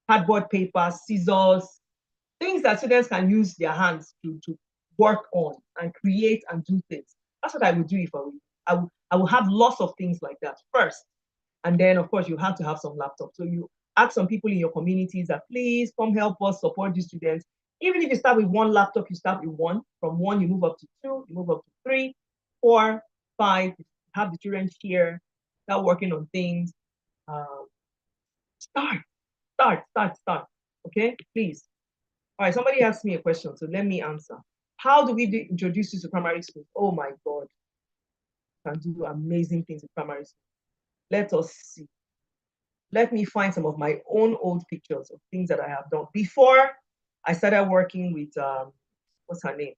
cardboard paper, scissors, things that students can use their hands to work on and create and do things. That's what I would do if I were you. I would have lots of things like that first. And then, of course, you have to have some laptops. So you ask some people in your communities that please come help us support these students. Even if you start with one laptop, you start with one. From one, you move up to two, you move up to three, four, five. Have the children here, start working on things. Start. Okay, please. All right, somebody asked me a question, so let me answer. How do we introduce you to primary school? Oh my God, you can do amazing things in primary school. Let us see. Let me find some of my own old pictures of things that I have done before I started working with what's her name?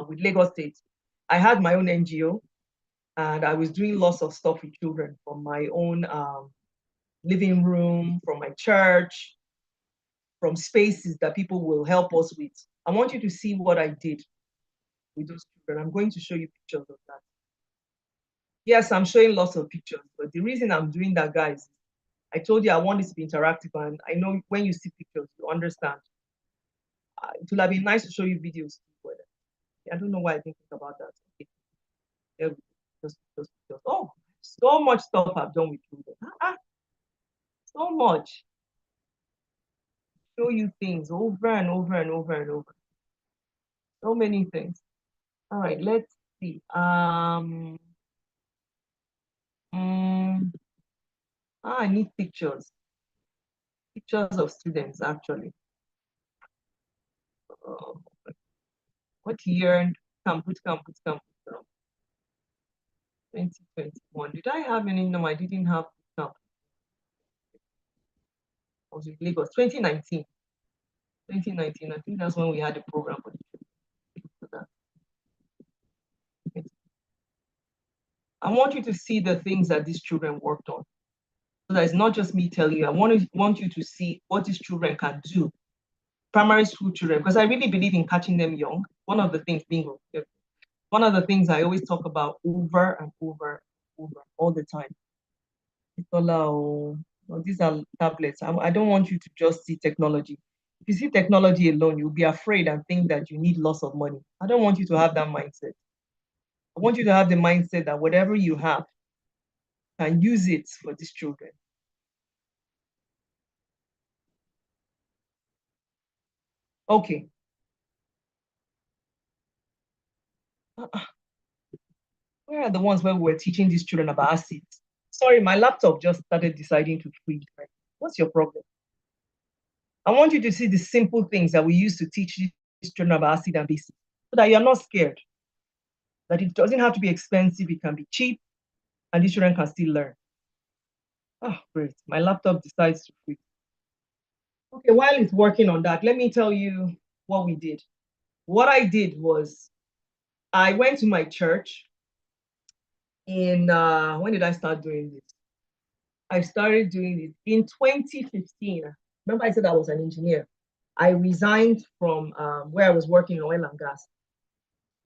With Lagos State. I had my own NGO, and I was doing lots of stuff with children from my own living room, from my church, from spaces that people will help us with. I want you to see what I did with those children. I'm going to show you pictures of that. Yes, I'm showing lots of pictures, but the reason I'm doing that, guys, I told you I want this to be interactive, and I know when you see pictures, you understand. It would have been nice to show you videos, but I don't know why I didn't think about that. Okay. There we go. Just pictures. Oh, so much stuff I've done with children. So much. Show you things over and over and over and over. So many things. All right, let's see. I need pictures. Pictures of students, actually. Uh, what year? Campus. 2021. Did I have any? No, I didn't have. No. I was in Lagos. 2019. 2019. I think that's when we had a program for that. I want you to see the things that these children worked on. So that it's not just me telling you. I want you to see what these children can do. Primary school children, because I really believe in catching them young. One of the things I always talk about over and over all the time. These are tablets. I don't want you to just see technology. If you see technology alone, you'll be afraid and think that you need lots of money. I don't want you to have that mindset. I want you to have the mindset that whatever you have, can use it for these children. Okay. Where are the ones where we were teaching these children about acids? Sorry, my laptop just started deciding to freeze. Right? What's your problem? I want you to see the simple things that we used to teach these children about acid and base, so that you're not scared. That it doesn't have to be expensive, it can be cheap, and these children can still learn. Oh, great. My laptop decides to freeze. Okay, while it's working on that, let me tell you what we did. What I did was I went to my church in, when did I start doing this? I started doing it in 2015. Remember I said I was an engineer. I resigned from where I was working in oil and gas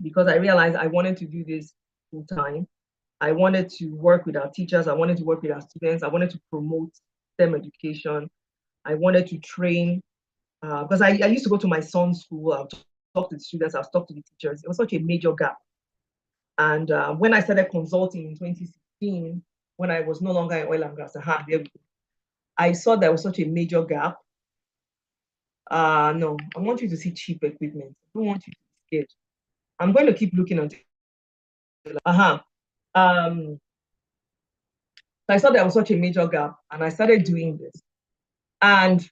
because I realized I wanted to do this full time. I wanted to work with our teachers. I wanted to work with our students. I wanted to promote STEM education. I wanted to train because I used to go to my son's school. I'll talk to the students. I'll talk to the teachers. It was such a major gap. And when I started consulting in 2016, when I was no longer in oil and gas, I saw there was such a major gap. No, I want you to see cheap equipment. I don't want you to be scared. I'm going to keep looking until I saw there was such a major gap, and I started doing this. And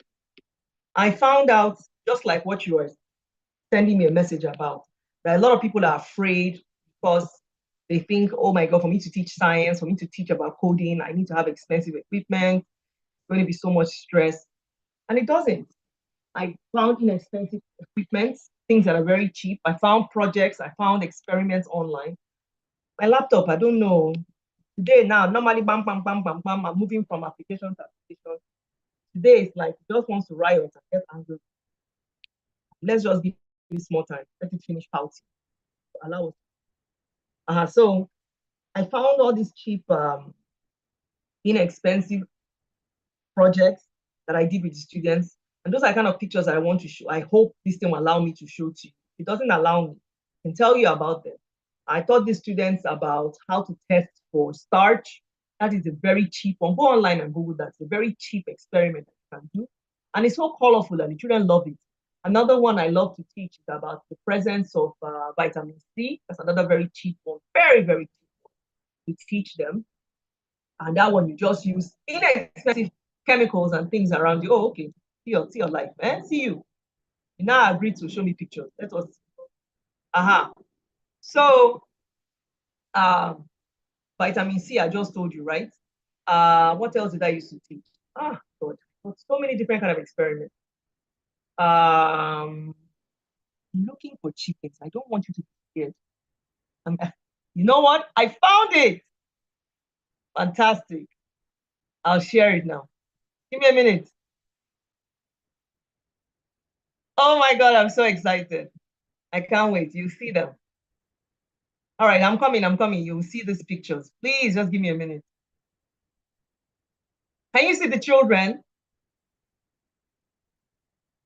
I found out, just like what you were sending me a message about, that a lot of people are afraid because they think, oh my God, for me to teach science, for me to teach about coding, I need to have expensive equipment. It's going to be so much stress. And it doesn't. I found inexpensive equipment, things that are very cheap. I found projects, I found experiments online. My laptop, I don't know. Today now, normally bam, bam, bam, bam, bam, I'm moving from application to application. Today it's like just wants to riot and get angry. Let's just give it small time. Let it finish pouting. Allow us. So I found all these cheap, inexpensive projects that I did with the students. And those are kind of pictures I want to show. I hope this thing will allow me to show to you. If it doesn't allow me, I can tell you about them. I taught the students about how to test for starch. That is a very cheap one. Go online and Google that. It's a very cheap experiment that you can do. And it's so colorful and the children love it. Another one I love to teach is about the presence of vitamin C. That's another very cheap one, very, very cheap one to teach them. And that one you just use inexpensive chemicals and things around you. Oh, okay. See your life. See you. You now agree to show me pictures. That was So vitamin C, I just told you, right? What else did I used to teach? God, so many different kind of experiments. Looking for chickens. I don't want you to be scared. You know what? I found it. Fantastic. I'll share it now. Give me a minute. Oh my God, I'm so excited. I can't wait. You see them. All right, I'm coming. You'll see these pictures. Please just give me a minute. Can you see the children?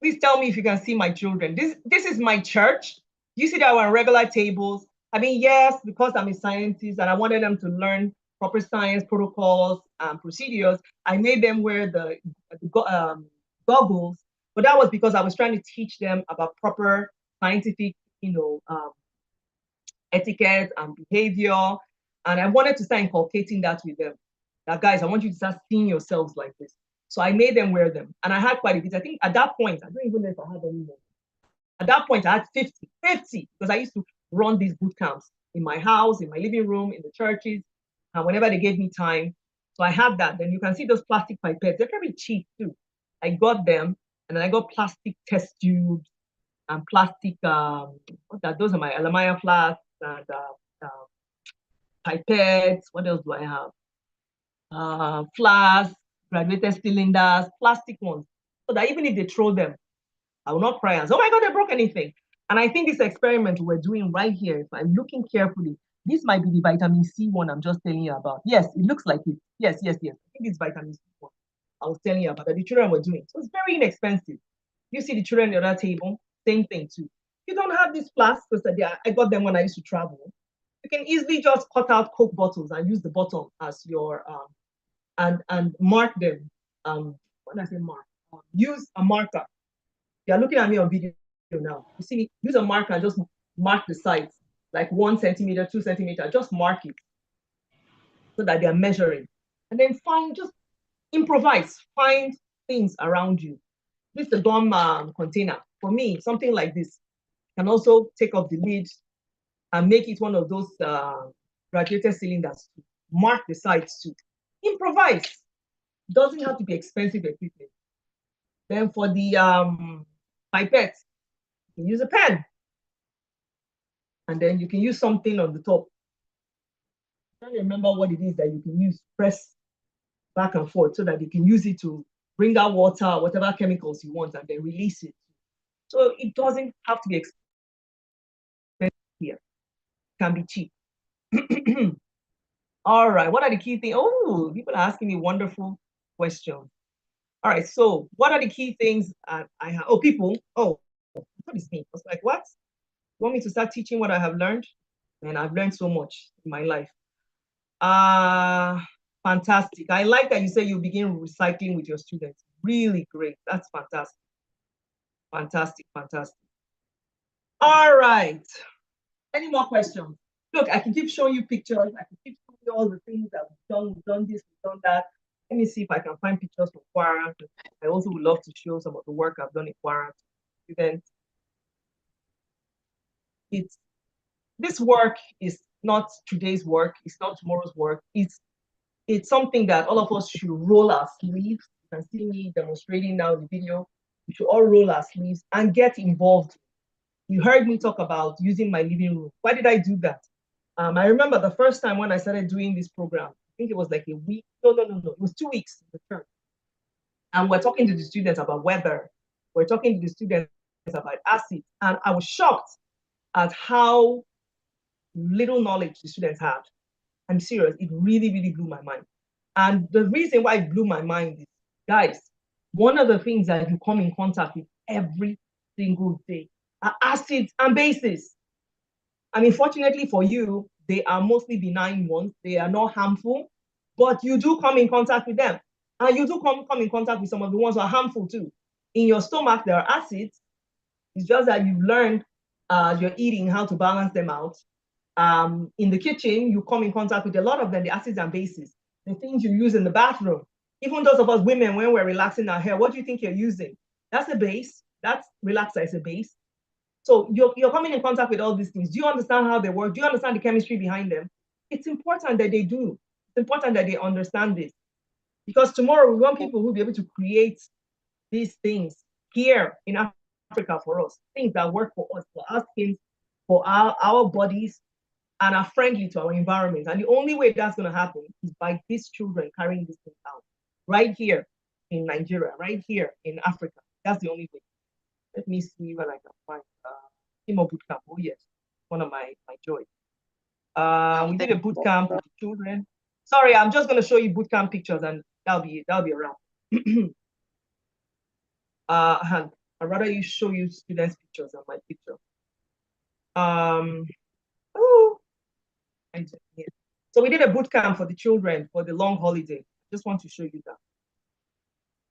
Please tell me if you can see my children. This is my church. You see that we're on regular tables. I mean, yes, because I'm a scientist and I wanted them to learn proper science protocols and procedures, I made them wear the goggles. But that was because I was trying to teach them about proper scientific, etiquette and behavior. And I wanted to start inculcating that with them. That guys, I want you to start seeing yourselves like this. So I made them wear them. And I had quite a bit. I think at that point, I don't even know if I had any more. At that point, I had 50, because I used to run these boot camps in my house, in my living room, in the churches, and whenever they gave me time. So I had that. Then you can see those plastic pipettes. They're very cheap too. I got them, and then I got plastic test tubes and plastic, those are my aluminum flasks and pipettes. What else do I have? Flasks, graduated cylinders, plastic ones. So that even if they throw them, I will not cry and say, oh my God, they broke anything. And I think this experiment we're doing right here, if I'm looking carefully, this might be the vitamin C one I'm just telling you about. Yes, it looks like it. Yes. I think it's vitamin C one I was telling you about that the children were doing. So it's very inexpensive. You see the children at the other table, same thing too. You don't have these flasks, because I got them when I used to travel. You can easily just cut out Coke bottles and use the bottom as your and mark them. When I say mark, use a marker. You're looking at me on video now. You see, use a marker and just mark the sides, like 1 centimeter, 2 centimeter. Just mark it so that they're measuring, and then just improvise. Find things around you. This is the gum container. For me, something like this can also take off the lid and make it one of those graduated cylinders. Mark the sides too. Improvise. Doesn't have to be expensive equipment. Then for the pipette, you can use a pen. And then you can use something on the top. I can't remember what it is that you can use. Press back and forth so that you can use it to bring out water, whatever chemicals you want, and then release it. So it doesn't have to be expensive here. It can be cheap. All right, what are the key things? Oh, people are asking me wonderful questions. All right, so what are the key things I have? Oh, people, what is me? I was like, what? You want me to start teaching what I have learned? And I've learned so much in my life. Fantastic. I like that you say you begin recycling with your students. Really great. That's fantastic. Fantastic. All right. Any more questions? Look, I can keep showing you pictures. I can keep showing you all the things that we've done this, we've done that. Let me see if I can find pictures from Quara. I also would love to show some of the work I've done in Quara to students. This work is not today's work. It's not tomorrow's work. It's something that all of us should roll our sleeves. You can see me demonstrating now in the video. We should all roll our sleeves and get involved. You heard me talk about using my living room. Why did I do that? I remember the first time when I started doing this program, I think it was like a week. No. It was 2 weeks in the term. And we're talking to the students about weather. We're talking to the students about acids. And I was shocked at how little knowledge the students had. I'm serious. It really, really blew my mind. And the reason why it blew my mind is, guys, one of the things that you come in contact with every single day are acids and bases. I mean, fortunately for you, they are mostly benign ones. They are not harmful, but you do come in contact with them. And you do come in contact with some of the ones who are harmful too. In your stomach, there are acids. It's just that you've learned you're eating how to balance them out. In the kitchen, you come in contact with a lot of them, the acids and bases, the things you use in the bathroom. Even those of us women, when we're relaxing our hair, what do you think you're using? That's a base. That's relaxer is a base. So you're coming in contact with all these things. Do you understand how they work? Do you understand the chemistry behind them? It's important that they do. It's important that they understand this. Because tomorrow we want people who will be able to create these things here in Africa for us, things that work for us, for our skins, for our bodies, and are friendly to our environment. And the only way that's going to happen is by these children carrying this thing out right here in Nigeria, right here in Africa. That's the only way. Let me see what I can find. Imo Bootcamp. Oh, yes. One of my joys. We did a boot camp with the children. Sorry, I'm just going to show you boot camp pictures and that'll be around. I'd rather you show you students' pictures than my picture. So we did a boot camp for the children for the long holiday. Just want to show you that.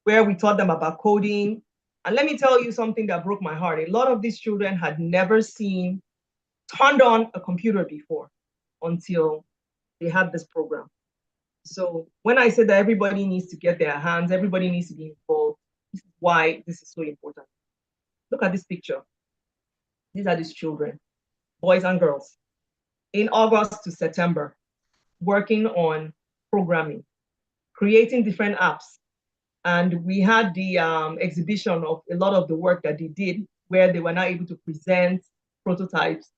Where we taught them about coding. And let me tell you something that broke my heart. A lot of these children had never turned on a computer before until they had this program. So when I said that everybody needs to get their hands, everybody needs to be involved, this is why this is so important. Look at this picture. These are these children, boys and girls, in August to September, working on programming, creating different apps. And we had the exhibition of a lot of the work that they did, where they were now able to present prototypes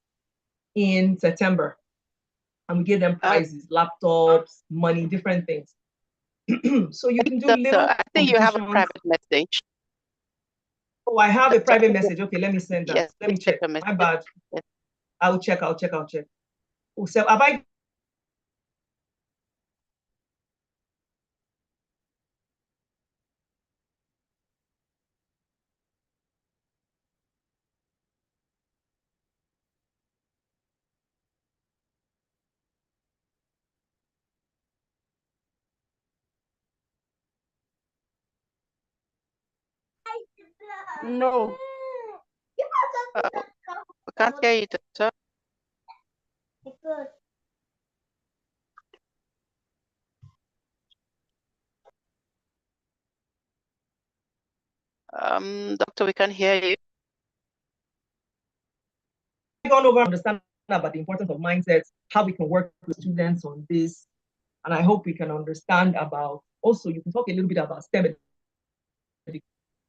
in September. And we gave them prizes, laptops, money, different things. So you can do little. I think you have a private message. Oh, I have a private message. Okay, let me send that. Yes, let me check. My bad. Yes. I'll check. Oh, so have I No. I can't hear you, doctor. Doctor, we can't hear you. I've gone over understand about the importance of mindsets, how we can work with students on this, and I hope we can understand about. Also, you can talk a little bit about STEM.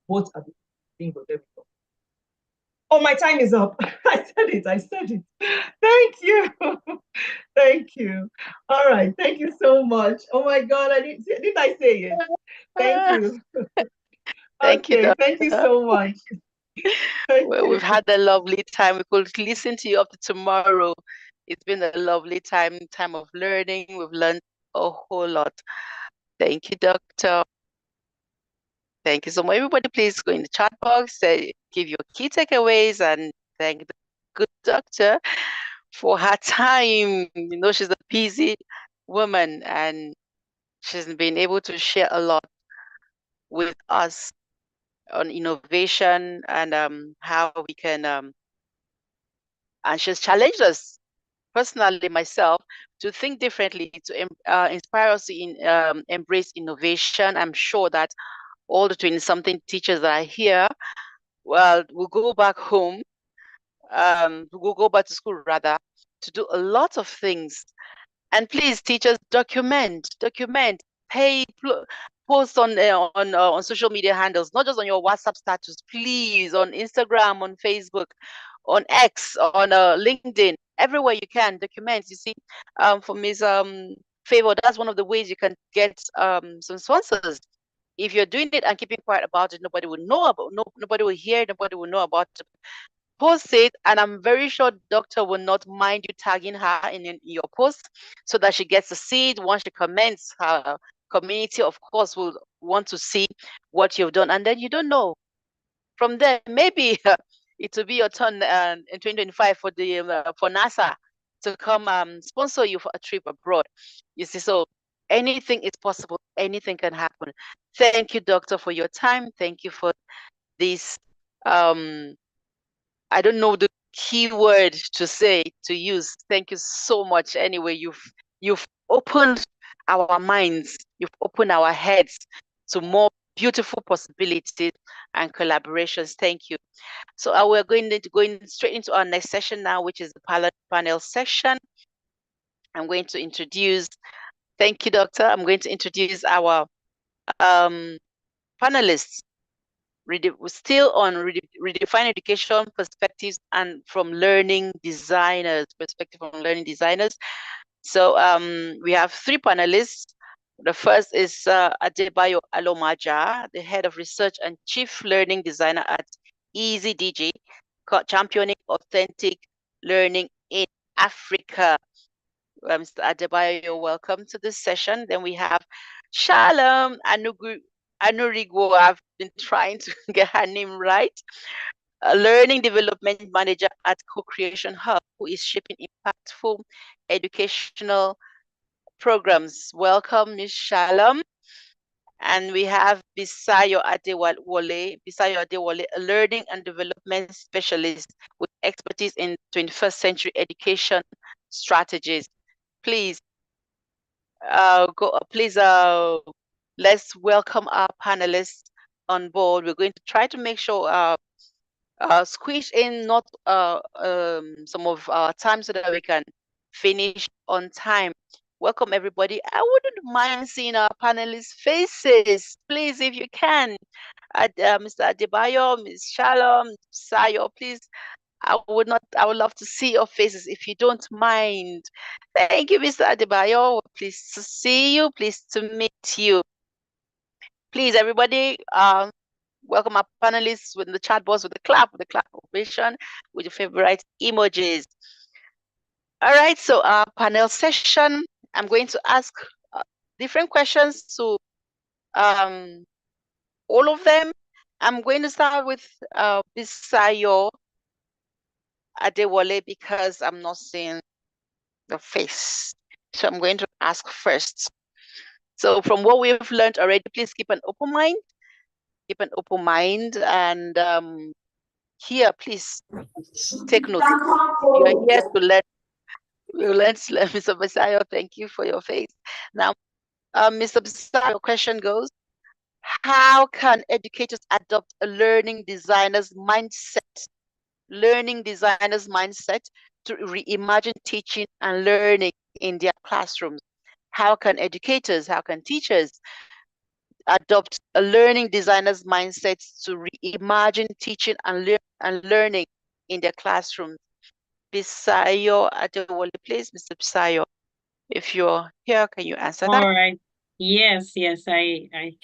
Both are the things. Oh, my time is up. I said it. Thank you. Thank you. All right. Thank you so much. Oh my God. Didn't I say it? Thank you. Thank you, doctor. Thank you so much. Well, we've had a lovely time. We could listen to you up to tomorrow. It's been a lovely time of learning. We've learned a whole lot. Thank you, doctor. Thank you so much. Everybody, please go in the chat box, give your key takeaways, and thank the good doctor for her time. You know, she's a busy woman, and she's been able to share a lot with us on innovation and how we can. And she's challenged us personally myself, to think differently, to inspire us to embrace innovation. I'm sure that all the 20-something teachers that are here, well, will go back home, will go back to school rather, to do a lot of things. And please, teachers, document, pay, post on social media handles, not just on your WhatsApp status, please, on Instagram, on Facebook, on X, on LinkedIn, everywhere you can, document. You see, for Ms. Favor, that's one of the ways you can get some sponsors. If you're doing it and keeping quiet about it, nobody will know about. Nobody will hear. Nobody will know about it. Post it, and I'm very sure doctor will not mind you tagging her in your post, so that she gets to see it. Once she comments, her community, of course, will want to see what you've done, and then you don't know. From there, maybe it will be your turn in 2025 for NASA to come sponsor you for a trip abroad. You see, so anything is possible. Anything can happen. Thank you, doctor, for your time. Thank you for this. I don't know the key word to say, to use. Thank you so much. Anyway, you've opened our minds, you've opened our heads to more beautiful possibilities and collaborations. Thank you. So we're going straight into our next session now, which is the panel section. I'm going to introduce, thank you, doctor. I'm going to introduce our panelists. We're still on redefine education perspectives and from learning designers perspective from learning designers. So we have three panelists. The first is Adebayo Alomaja, the head of research and chief learning designer at EasyDG, championing authentic learning in Africa. Mr. Adebayo, you're welcome to this session. Then we have Shalom Anurigo. I've been trying to get her name right. A learning development manager at Co-Creation Hub, who is shaping impactful educational programs. Welcome, Ms. Shalom. And we have Bisayo Adewale, a learning and development specialist with expertise in 21st century education strategies. Please, let's welcome our panelists on board. We're going to try to make sure squeeze in not some of our time so that we can finish on time. Welcome everybody. I wouldn't mind seeing our panelists' faces, please, if you can. Mr. Adebayo, Ms. Shalom, Sayo, please. I would love to see your faces if you don't mind. Thank you, Mr. Adebayo. Pleased to see you. Pleased to meet you. Please, everybody, welcome our panelists with the chat box, with the clap ovation, with your favorite emojis. All right, so our panel session, I'm going to ask different questions to all of them. I'm going to start with Bisayo Adewale because I'm not seeing the face. So I'm going to ask first. So from what we've learned already, please keep an open mind. Keep an open mind, and here, please take note. You are here to learn. Mr. Bisayo, thank you for your face. Now, Mr. Bisayo, question goes, how can educators adopt a learning designer's mindset to reimagine teaching and learning in their classrooms? How can teachers adopt a learning designer's mindset to reimagine teaching and learning in their classrooms? Bisayo Adewale, please, Mr. Bisayo. If you're here, can you answer that? All right. Yes, I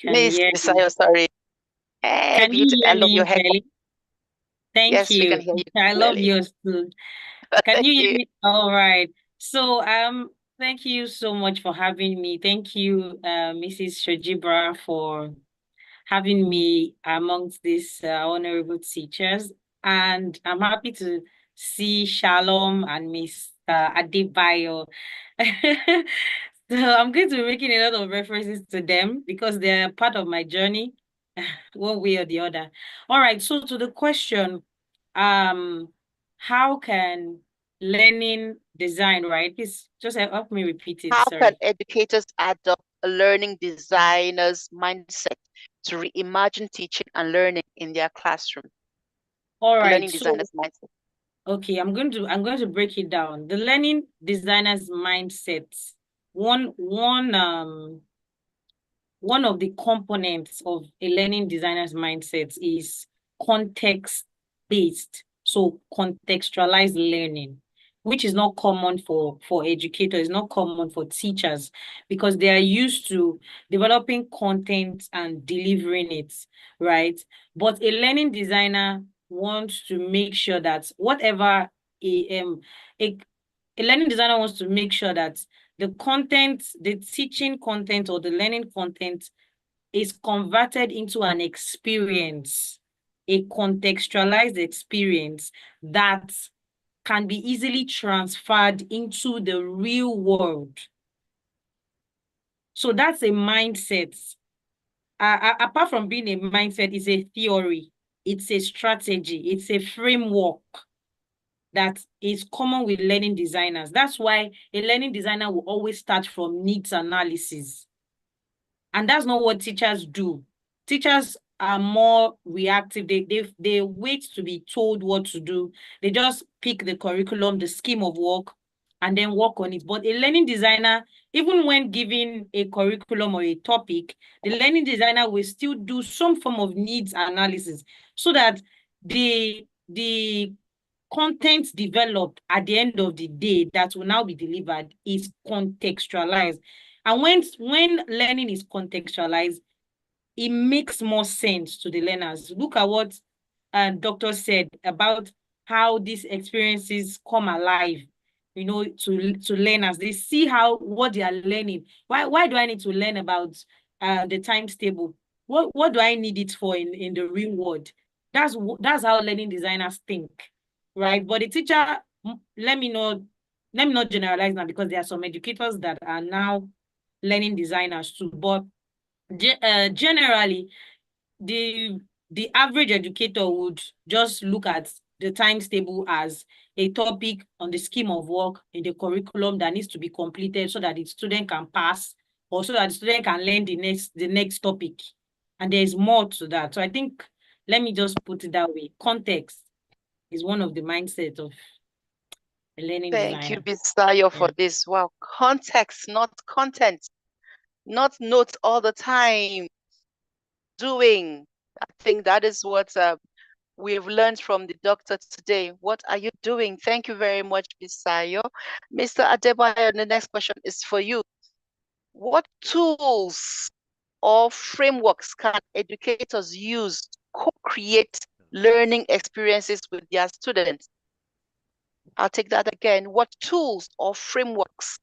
can Please, hear you. Bisayo, sorry. Hey, Can you I hear love your me, hair. Kelly? Thank Yes, we you. can hear you I love clearly. yours too. Can Thank you hear you. me? All right. So thank you so much for having me. Thank you, Mrs. Shojibra, for having me amongst these honorable teachers. And I'm happy to see Shalom and Mr. Adebayo. So I'm going to be making a lot of references to them because they're part of my journey, one way or the other. All right, so to the question, how can learning design, right? Please just help me repeat it. How can Sorry. educators adopt a learning designer's mindset to reimagine teaching and learning in their classroom? All A right. learning So, designer's mindset. okay, I'm going to break it down. The learning designer's mindset. One of the components of a learning designer's mindset is context-based. So contextualized learning, which is not common for educators, not common for teachers, because they are used to developing content and delivering it, right? But a learning designer wants to make sure that whatever a, a learning designer wants to make sure that the content, the teaching content or the learning content is converted into an experience, a contextualized experience that can be easily transferred into the real world. So that's a mindset. Apart from being a mindset, it's a theory, it's a strategy, it's a framework that is common with learning designers. That's why a learning designer will always start from needs analysis. And that's not what teachers do. Teachers are more reactive. They wait to be told what to do. They just pick the curriculum, the scheme of work, and then work on it. But a learning designer, even when given a curriculum or a topic, the learning designer will still do some form of needs analysis so that the content developed at the end of the day that will now be delivered is contextualized. And when learning is contextualized, it makes more sense to the learners. Look at what doctor said about how these experiences come alive, to learners. They see how what they are learning. Why do I need to learn about the times table? What do I need it for in the real world? That's how learning designers think, right? But the teacher, let me not generalize now because there are some educators that are now learning designers too. But generally, the the average educator would just look at the times table as a topic on the scheme of work in the curriculum that needs to be completed so that the student can pass or so that the student can learn the next topic. And there's more to that. So I think, let me just put it that way. Context is one of the mindsets of a learning Thank you, designer. Bisayo, Yeah. for this. Wow, context, not content, not notes all the time. Doing. I think that is what we've learned from the doctor today. What are you doing? Thank you very much, Bisayo. Mr. Adebayo, the next question is for you. What tools or frameworks can educators use to co-create learning experiences with their students? I'll take that again. What tools or frameworks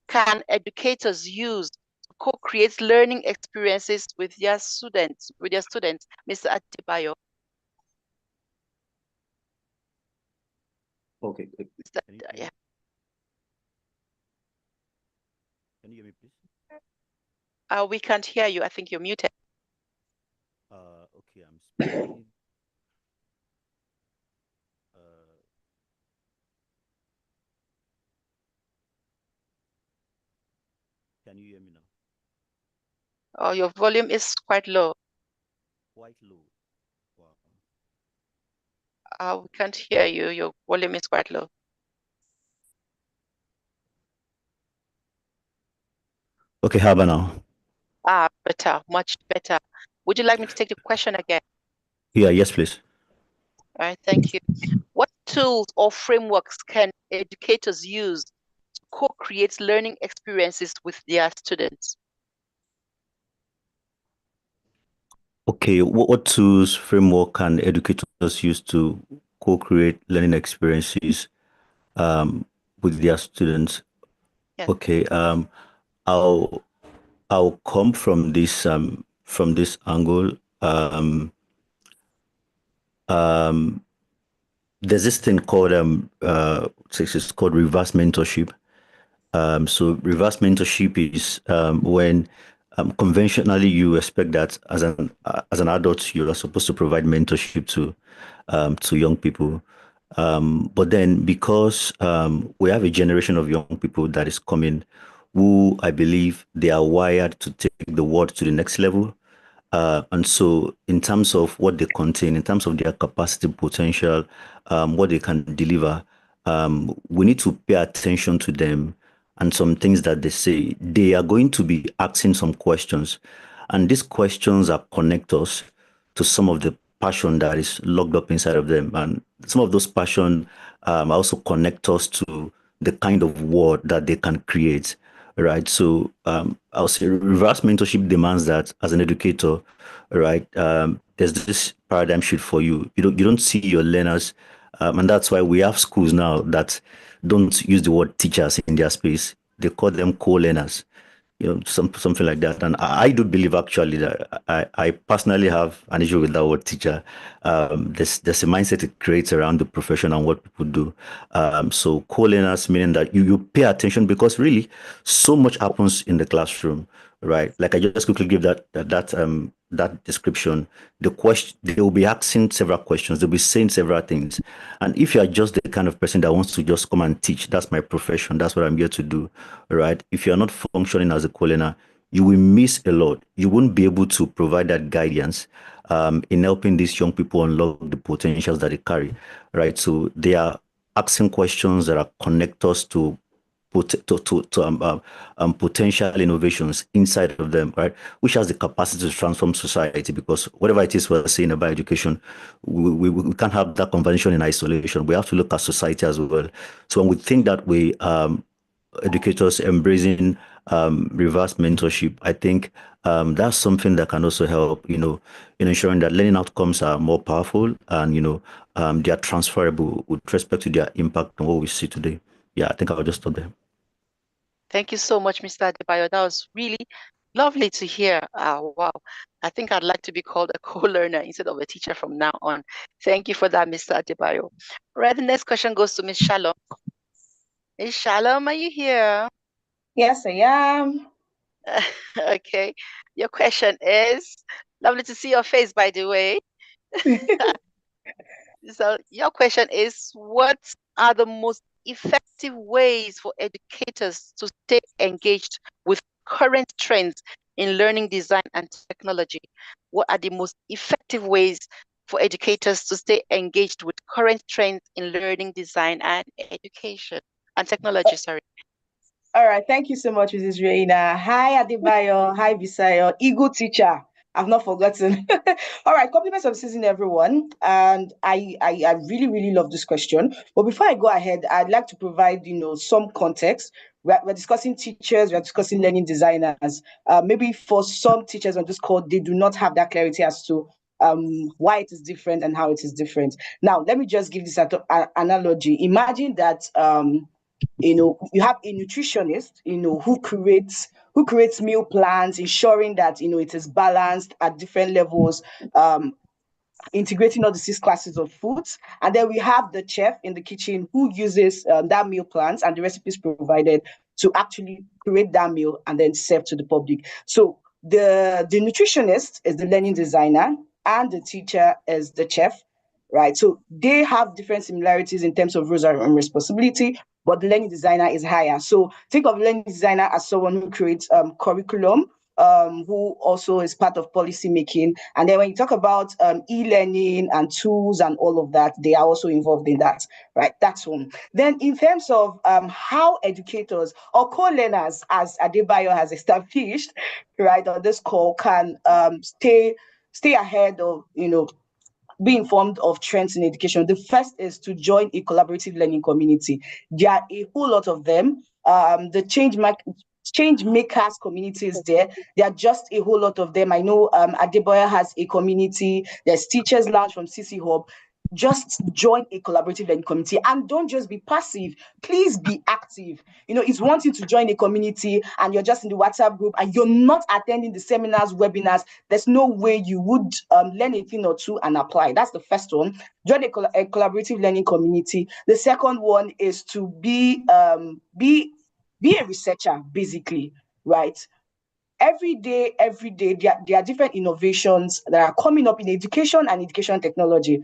can educators use to co-create learning experiences with their students? Mr. Adebayo. Okay. Mr. Can you, Yeah. can you hear me, please? We can't hear you. I think you're muted. Okay, I'm speaking. Can you hear me now? Oh, your volume is quite low. Quite low. Wow. We can't hear you. Your volume is quite low. Okay, how about now? Better, much better. Would you like me to take the question again? Yeah, yes, please. All right, thank you. What tools or frameworks can educators use to co-create learning experiences with their students? Okay, what tools, framework can educators use to co-create learning experiences with their students? Yes. Okay, I'll I'll come from this angle. There's this thing called it's called reverse mentorship. So reverse mentorship is when conventionally you expect that as an adult you are supposed to provide mentorship to young people, But then because we have a generation of young people that is coming who I believe they are wired to take the world to the next level. And so in terms of what they contain, in terms of their capacity, potential, what they can deliver, we need to pay attention to them and some things that they say. They are going to be asking some questions, and these questions are connectors to some of the passion that is locked up inside of them. And some of those passion also connect us to the kind of world that they can create, right? So I'll say reverse mentorship demands that as an educator, right? There's this paradigm shift for you. You don't see your learners, and that's why we have schools now that don't use the word teachers in their space. They call them co-learners, something like that. And I do believe actually that I personally have an issue with that word teacher. There's a mindset it creates around the profession and what people do. So co-learners, meaning that you pay attention, because really so much happens in the classroom, right? Like I just quickly give that description. They will be asking several questions, they'll be saying several things. And if you are just the kind of person that wants to just come and teach, that's my profession, that's what I'm here to do, right? If you're not functioning as a co-learner, you will miss a lot. You won't be able to provide that guidance in helping these young people unlock the potentials that they carry, right? So they are asking questions that are connectors to potential innovations inside of them, right? Which has the capacity to transform society. Because whatever it is we're saying about education, we can't have that conversation in isolation. We have to look at society as well. So when we think that way, educators embracing reverse mentorship, I think that's something that can also help, in ensuring that learning outcomes are more powerful and, they are transferable with respect to their impact on what we see today. Yeah, I think I'll just stop there. Thank you so much, Mr. Adebayo. That was really lovely to hear. Wow. I think I'd like to be called a co-learner instead of a teacher from now on. Thank you for that, Mr. Adebayo. All right, the next question goes to Ms. Shalom. Ms. Shalom, are you here? Yes, I am. Okay. Your question is, lovely to see your face, by the way. So your question is, what are the most effective ways for educators to stay engaged with current trends in learning design and technology? What are the most effective ways for educators to stay engaged with current trends in learning design and education and technology, sorry? All right. Thank you so much, Mrs. Reina. Hi, Adebayo. Hi, Bisayo. Eagle teacher. I've not forgotten. All right. Compliments of season, everyone. And I really, really love this question. But before I go ahead, I'd like to provide, some context. We're discussing teachers, we're discussing learning designers. Maybe for some teachers on this call, they do not have that clarity as to why it is different and how it is different. Now, let me just give this analogy. Imagine that you have a nutritionist, who creates meal plans, ensuring that it is balanced at different levels, integrating all the 6 classes of foods. And then we have the chef in the kitchen who uses that meal plans and the recipes provided to actually create that meal and then serve to the public. So the nutritionist is the learning designer and the teacher is the chef, right? So they have different similarities in terms of roles and responsibility, but the learning designer is higher. So think of learning designer as someone who creates curriculum, who also is part of policy making. And then when you talk about e-learning and tools and all of that, they are also involved in that, right? That's one. Then in terms of how educators or co-learners, as Adebayo has established, right, on this call, can stay ahead of, be informed of trends in education. The first is to join a collaborative learning community. There are a whole lot of them. The change makers community is there. There are just a whole lot of them. I know Adeboya has a community. There's Teachers Lounge from CC Hub. Just join a collaborative learning community and don't just be passive. Please be active. It's one thing to join a community and you're just in the WhatsApp group and you're not attending the seminars, webinars. There's no way you would learn a thing or two and apply. That's the first one. Join a collaborative learning community. The second one is to be a researcher, basically, right? Every day, there are different innovations that are coming up in education and education technology.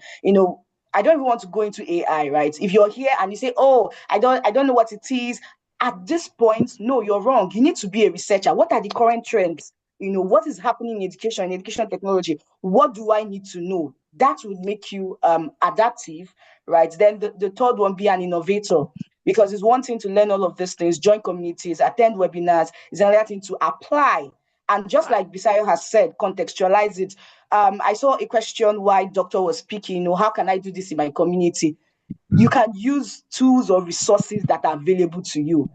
I don't even want to go into AI, right? If you're here and you say, oh, I don't know what it is, at this point, no, you're wrong. You need to be a researcher. What are the current trends? What is happening in education technology? What do I need to know? That would make you adaptive, right? Then the third one, be an innovator, because it's one thing to learn all of these things, join communities, attend webinars. It's another thing to apply. And just like Bisayo has said, contextualize it. I saw a question why doctor was speaking, how can I do this in my community? You can use tools or resources that are available to you.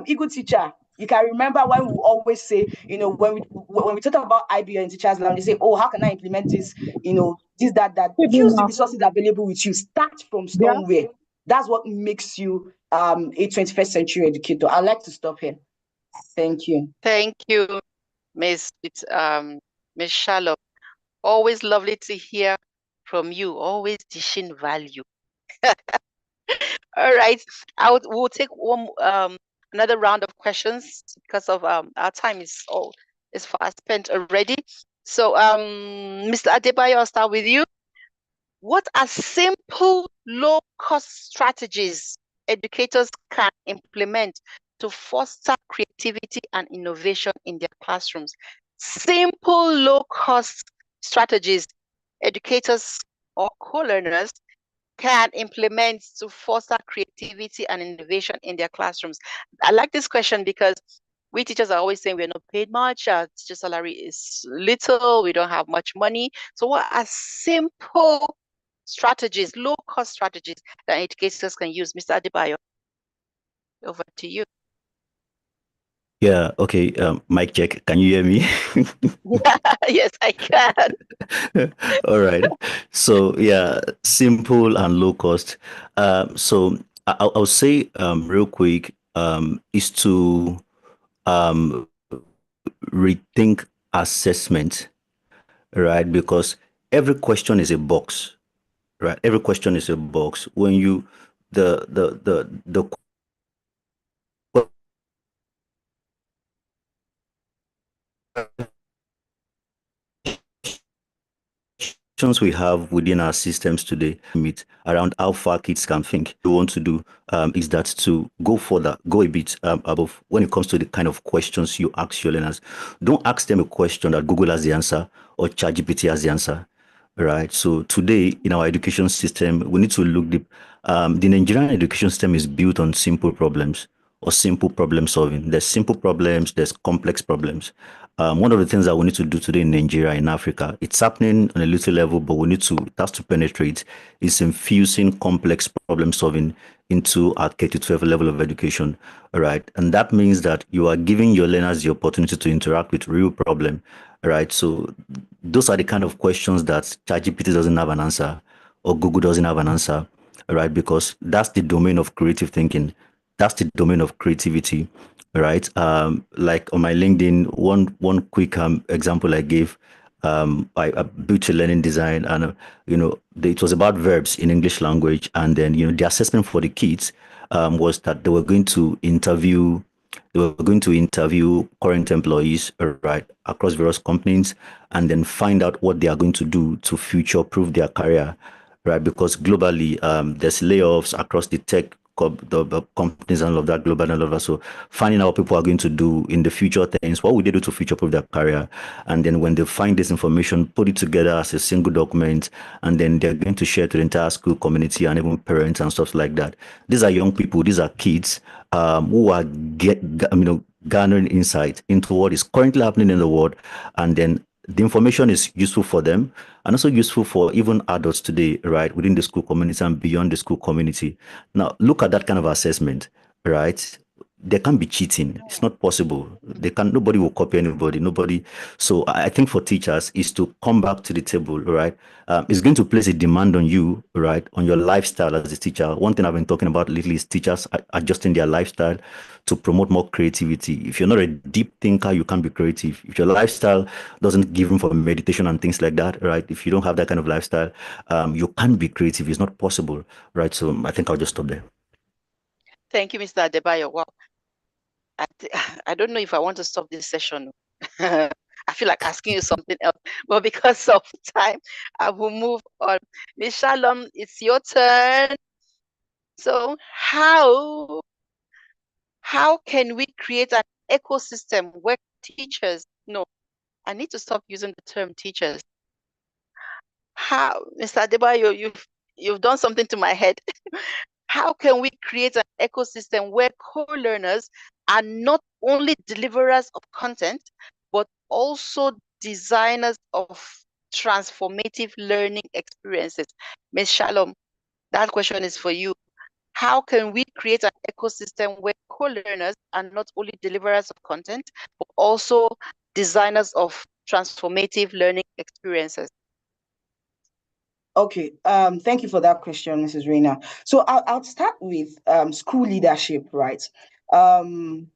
Eagle Teacher, you can remember when we always say, when we talk about IBO and teachers lounge, they say, oh, how can I implement this? This, that. Use the resources available with you. Start from somewhere. That's what makes you a 21st century educator. I'd like to stop here. Thank you. Thank you, Miss Shalom. Always lovely to hear from you. Always dishing value. All right, we'll take another round of questions because of our time is fast spent already. So Mr. Adebayo, I'll start with you. What are simple low-cost strategies educators can implement to foster creativity and innovation in their classrooms? Simple low-cost strategies educators or co-learners can implement to foster creativity and innovation in their classrooms. I like this question because we teachers are always saying we're not paid much, our teacher salary is little, we don't have much money. So what are simple strategies, low-cost strategies that educators can use? Mr. Adebayo, over to you. Yeah, okay. Mic check. Can you hear me? Yes, I can. All right. So yeah, simple and low cost. So I'll say real quick is to rethink assessment, right? Because every question is a box, right? Every question is a box. When you the we have within our systems today meet around how far kids can think. What we want to do is that to go further, go a bit above when it comes to the kind of questions you ask your learners. Don't ask them a question that Google has the answer or ChatGPT has the answer, right? So today in our education system, we need to look deep. The Nigerian education system is built on simple problems or simple problem solving. There's simple problems, there's complex problems. One of the things that we need to do today in Nigeria, in Africa, it's happening on a little level, but that's to penetrate, is infusing complex problem solving into our K to 12 level of education, right? And that means that you are giving your learners the opportunity to interact with real problem, right? So those are the kind of questions that ChatGPT doesn't have an answer or Google doesn't have an answer, right? Because that's the domain of creative thinking. That's the domain of creativity, right? Like on my LinkedIn, one quick example I gave, I built a learning design, and it was about verbs in English language, and then the assessment for the kids was that they were going to interview current employees, right, across various companies, and then find out what they are going to do to future-proof their career, right? Because globally, there's layoffs across the tech the companies and all of that, global and all of that. So finding out what people are going to do in the future things, what would they do to future-proof their career? And then when they find this information, put it together as a single document, and then they're going to share to the entire school community and even parents and stuff like that. These are young people, these are kids who are garnering insight into what is currently happening in the world, and then the information is useful for them and also useful for even adults today, right, within the school community and beyond the school community. Now, look at that kind of assessment, right? There can't be cheating. It's not possible. Nobody will copy anybody. Nobody. So I think for teachers is to come back to the table, right? It's going to place a demand on you, right, on your lifestyle as a teacher. One thing I've been talking about lately is teachers adjusting their lifestyle to promote more creativity. If you're not a deep thinker, you can't be creative. If your lifestyle doesn't give room for meditation and things like that, right? If you don't have that kind of lifestyle, you can't be creative. It's not possible, right? So I think I'll just stop there. Thank you, Mr. Adebayo. Wow. I don't know if I want to stop this session. I feel like asking you something else, but because of time, I will move on. Miss Shalom, it's your turn. So how can we create an ecosystem where teachers, no, I need to stop using the term teachers. How, Mr. Adebayo, you've done something to my head. How can we create an ecosystem where co-learners are not only deliverers of content, but also designers of transformative learning experiences? Ms. Shalom, that question is for you. How can we create an ecosystem where co-learners are not only deliverers of content, but also designers of transformative learning experiences? Okay, thank you for that question, Mrs. Reina. So I'll start with school leadership, right? Um,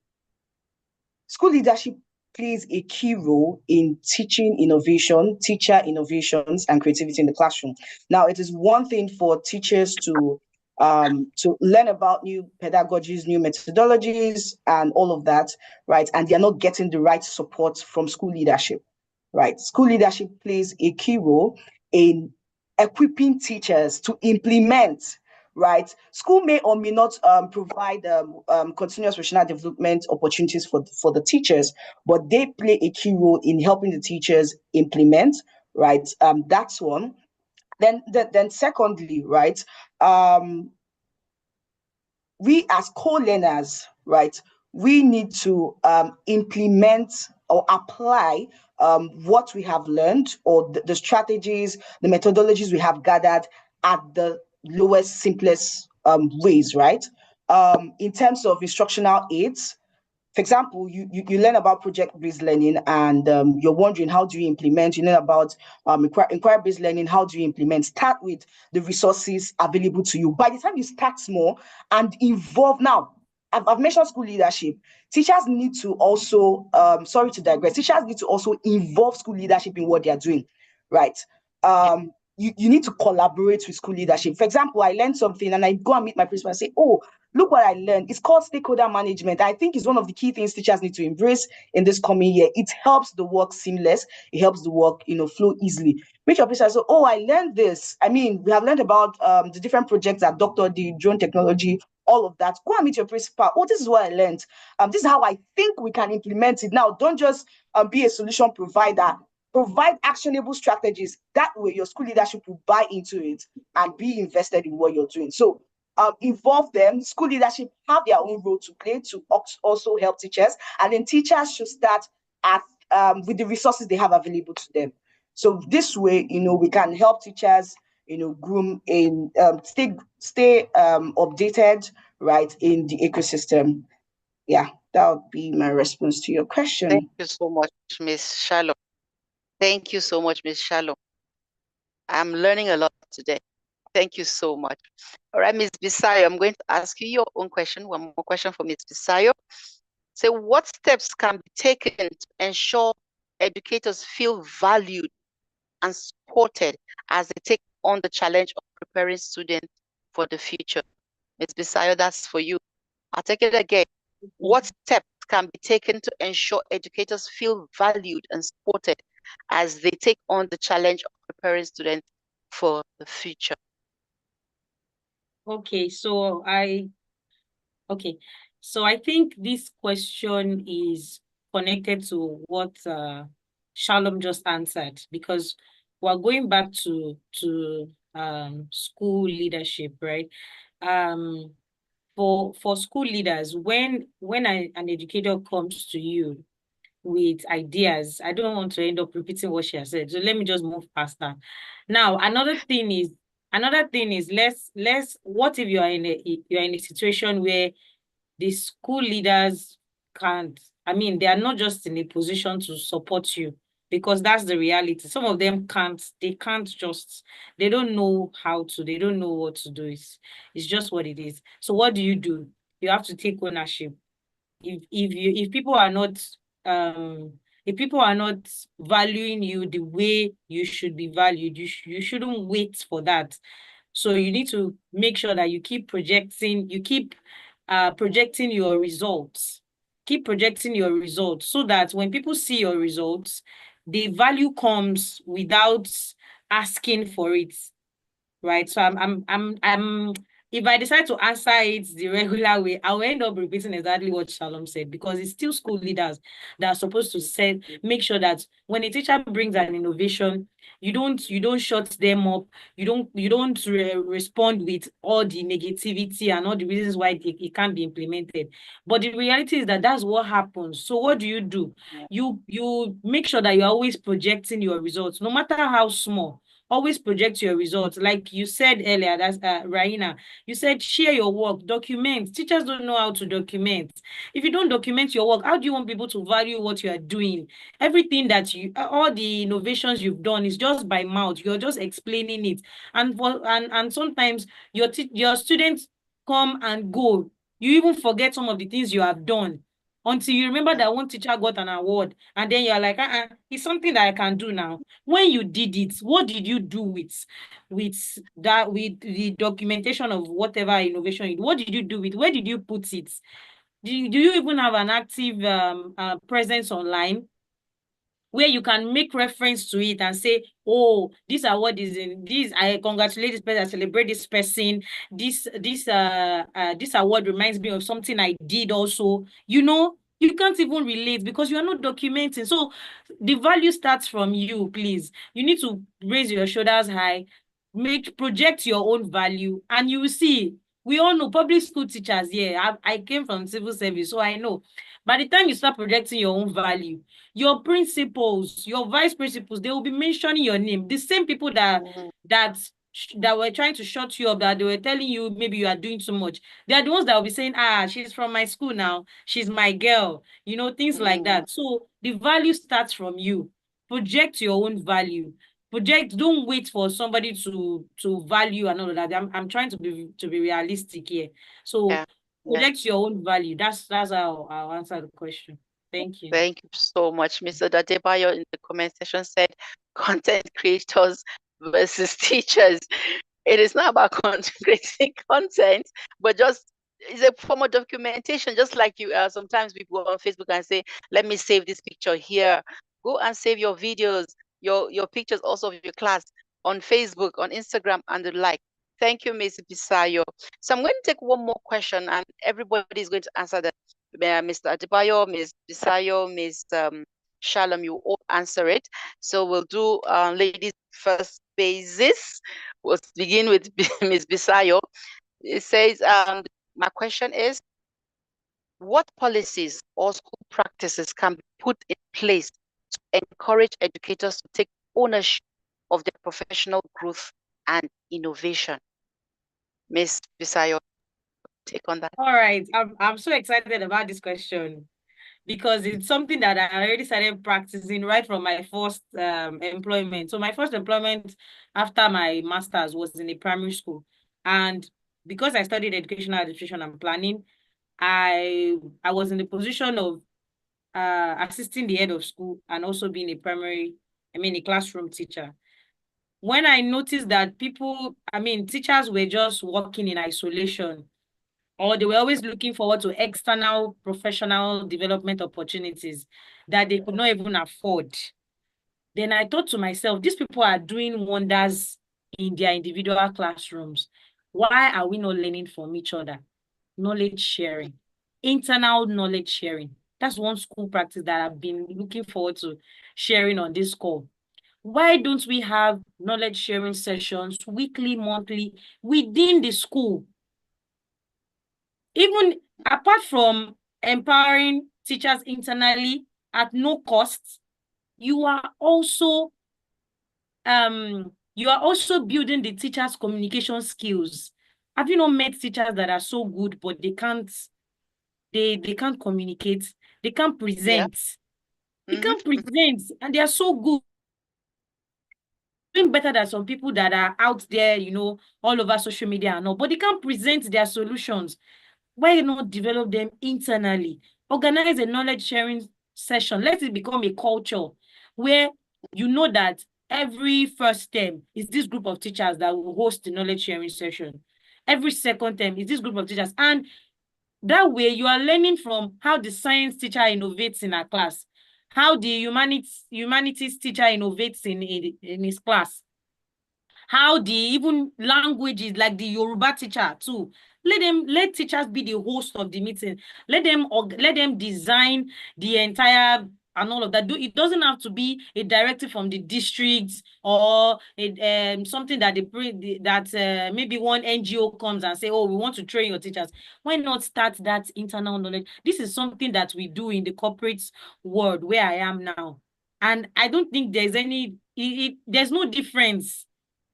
School leadership plays a key role in teaching innovation, teacher innovations, and creativity in the classroom. Now, it is one thing for teachers to learn about new pedagogies, new methodologies, and all of that, right? And they are not getting the right support from school leadership, right? School leadership plays a key role in equipping teachers to implement, right? School may or may not provide continuous professional development opportunities for the teachers, but they play a key role in helping the teachers implement, right? That's one. Then secondly, right? We as co-learners, right, we need to implement or apply what we have learned, or the strategies, the methodologies we have gathered at the lowest, simplest ways, right? In terms of instructional aids, for example, you learn about project-based learning, and you're wondering, how do you implement? You learn about inquiry-based learning, how do you implement? Start with the resources available to you. By the time you start small and involve, now, I've mentioned school leadership. Teachers need to also, sorry to digress, teachers need to also involve school leadership in what they are doing, right? You need to collaborate with school leadership. For example, I learned something and I go and meet my principal and say, oh, look what I learned. It's called stakeholder management. I think it's one of the key things teachers need to embrace in this coming year. It helps the work seamless. It helps the work, flow easily. Which your principal say, oh, I learned this. I mean, we have learned about the different projects that Doctor did, drone technology, all of that. Go and meet your principal. Oh, this is what I learned. This is how I think we can implement it. Now, don't just be a solution provider. Provide actionable strategies. That way, your school leadership will buy into it and be invested in what you're doing. So involve them. School leadership have their own role to play to also help teachers, and then teachers should start at with the resources they have available to them. So this way, we can help teachers, groom in stay updated, right, in the ecosystem. Yeah, that would be my response to your question. Thank you so much, Ms. Shalom. Thank you so much, Ms. Shalom. I'm learning a lot today. Thank you so much. All right, Ms. Bisayo, I'm going to ask you your own question. One more question for Ms. Bisayo. So what steps can be taken to ensure educators feel valued and supported as they take on the challenge of preparing students for the future? Ms. Bisayo, that's for you. I'll take it again. What steps can be taken to ensure educators feel valued and supported as they take on the challenge of preparing students for the future? Okay, so I think this question is connected to what Shalom just answered, because we're going back to school leadership, right? For school leaders, when an educator comes to you with ideas, I don't want to end up repeating what she has said, so let me just move past that. Now, another thing is let's what if you're in a situation where the school leaders can't, I mean, they are not just in a position to support you, because that's the reality. Some of them they don't know how to, they don't know what to do. It's just what it is. So what do? You have to take ownership. If people are not if people are not valuing you the way you should be valued, you shouldn't wait for that. So you need to make sure that you keep projecting your results keep projecting your results so that when people see your results, the value comes without asking for it. Right. So I'm if I decide to answer it the regular way, I'll end up repeating exactly what Shalom said, because it's still school leaders that are supposed to make sure that when a teacher brings an innovation, you don't shut them up, you don't respond with all the negativity and all the reasons why it can't be implemented. But the reality is that that's what happens. So what do? You make sure that you're always projecting your results, no matter how small. Always project your results. Like you said earlier, that's Raina, you said share your work, document. Teachers don't know how to document. If you don't document your work, how do you want people to value what you are doing? Everything that all the innovations you've done is just by mouth. You're just explaining it. And sometimes your students come and go. You even forget some of the things you have done until you remember that one teacher got an award, and then you're like, it's something that I can do now. When you did it, what did you do with the documentation of whatever innovation? What did you do with? Where did you put it? Do you even have an active presence online where you can make reference to it and say, oh, this award is in this, I congratulate this person, I celebrate this person, this award reminds me of something I did also. You can't even relate because you are not documenting. So the value starts from you. Please, you need to raise your shoulders high, project your own value, and you will see. We all know public school teachers. Yeah, I came from civil service, so I know. By the time you start projecting your own value, your principals, your vice principals, they will be mentioning your name. The same people that were trying to shut you up, that they were telling you maybe you are doing too much. They are the ones that will be saying, she's from my school now, she's my girl, things like that. So the value starts from you. Project your own value. Don't wait for somebody to value and all of that. I'm trying to be realistic here. So project your own value. That's how I'll answer the question. Thank you. Thank you so much. Mr. Dadebayo in the comment section said content creators versus teachers. It is not about creating content, but just it's a form of documentation. Just like you sometimes we go on Facebook and say, let me save this picture here. Go and save your videos, your pictures also of your class on Facebook, on Instagram, and the like. Thank you, Ms. Bisayo. So I'm going to take one more question, and everybody is going to answer that. Mr. Adebayo, Ms. Bisayo, Ms. Shalom, you all answer it. So we'll do ladies first basis. We'll begin with Ms. Bisayo. It says, my question is, what policies or school practices can be put in place to encourage educators to take ownership of their professional growth and innovation? Ms. Bisayo, take on that. All right. I'm so excited about this question because it's something that I already started practicing right from my first employment. So my first employment after my master's was in a primary school. And because I studied educational administration and planning, I was in the position of assisting the head of school and also being a classroom teacher. When I noticed that teachers were just working in isolation, or they were always looking forward to external professional development opportunities that they could not even afford, then I thought to myself, these people are doing wonders in their individual classrooms. Why are we not learning from each other? Knowledge sharing, internal knowledge sharing. That's one school practice that I've been looking forward to sharing on this call. Why don't we have knowledge sharing sessions weekly, monthly within the school? Even apart from empowering teachers internally at no cost, you are also building the teachers' communication skills. Have you not met teachers that are so good, but they can't communicate, they can't present, they can't present, and they are so good, doing better than some people that are out there, all over social media and all, but they can't present their solutions. Why not develop them internally? Organize a knowledge sharing session. Let it become a culture where you know that every first term is this group of teachers that will host the knowledge sharing session. Every second term is this group of teachers. And That way, you are learning from how the science teacher innovates in her class, how the humanities teacher innovates in his class, how the even languages like the Yoruba teacher too. Let teachers be the host of the meeting. Let them design the entire and all of that. It doesn't have to be a directive from the districts or something that maybe one NGO comes and say, oh, we want to train your teachers. Why not start that internal knowledge? This is something that we do in the corporate world where I am now. And I don't think there's there's no difference.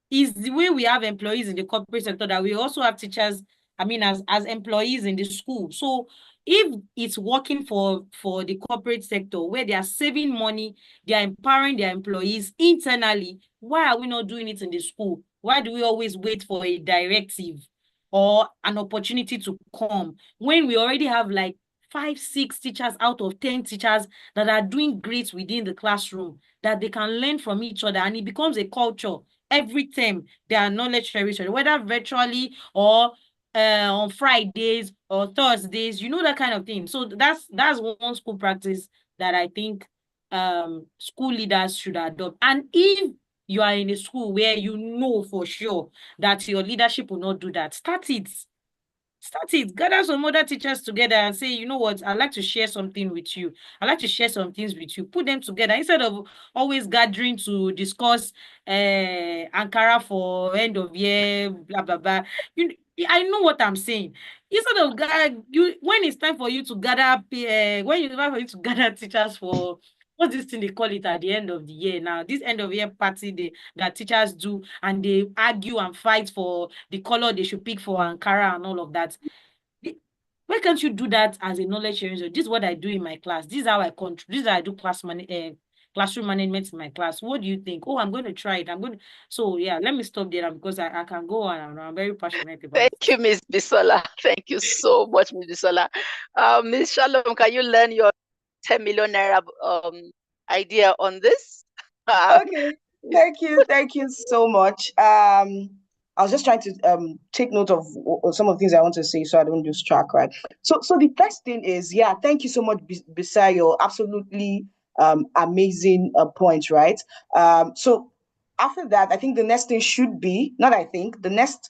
Is the way we have employees in the corporate sector that we also have teachers, I mean, as employees in the school. So if it's working for the corporate sector where they are saving money, they are empowering their employees internally, why are we not doing it in the school? Why do we always wait for a directive or an opportunity to come when we already have like 5, 6 teachers out of 10 teachers that are doing great within the classroom, that they can learn from each other, and it becomes a culture. Every term, they are knowledge sharing, whether virtually or on Fridays or Thursdays, that kind of thing. So that's one school practice that I think school leaders should adopt. And if you are in a school where you know for sure that your leadership will not do that, start it. Gather some other teachers together and say, you know what, I'd like to share something with you. I'd like to share some things with you. Put them together instead of always gathering to discuss Ankara for end of year, blah, blah, blah. I know what I'm saying. Instead of when it's time for you to gather, teachers for what's this thing they call it at the end of the year now? This end of year party that teachers do, and they argue and fight for the color they should pick for Ankara and all of that. Why can't you do that as a knowledge sharing? So this is what I do in my class. This is how I control. This is how I do classroom management in my class. What do you think? Oh, I'm going to try it. So yeah, let me stop there because I can go on and I'm very passionate about it. Thank you, Miss Bisola. Thank you so much, Miss Bisola. Miss Shalom, can you learn your 10 million naira idea on this? Okay, thank you so much. I was just trying to take note of some of the things I want to say so I don't lose track, right? So the first thing is, yeah, thank you so much, Bisayo. Absolutely amazing point, right? So after that, I think the next thing should be, not I think, the next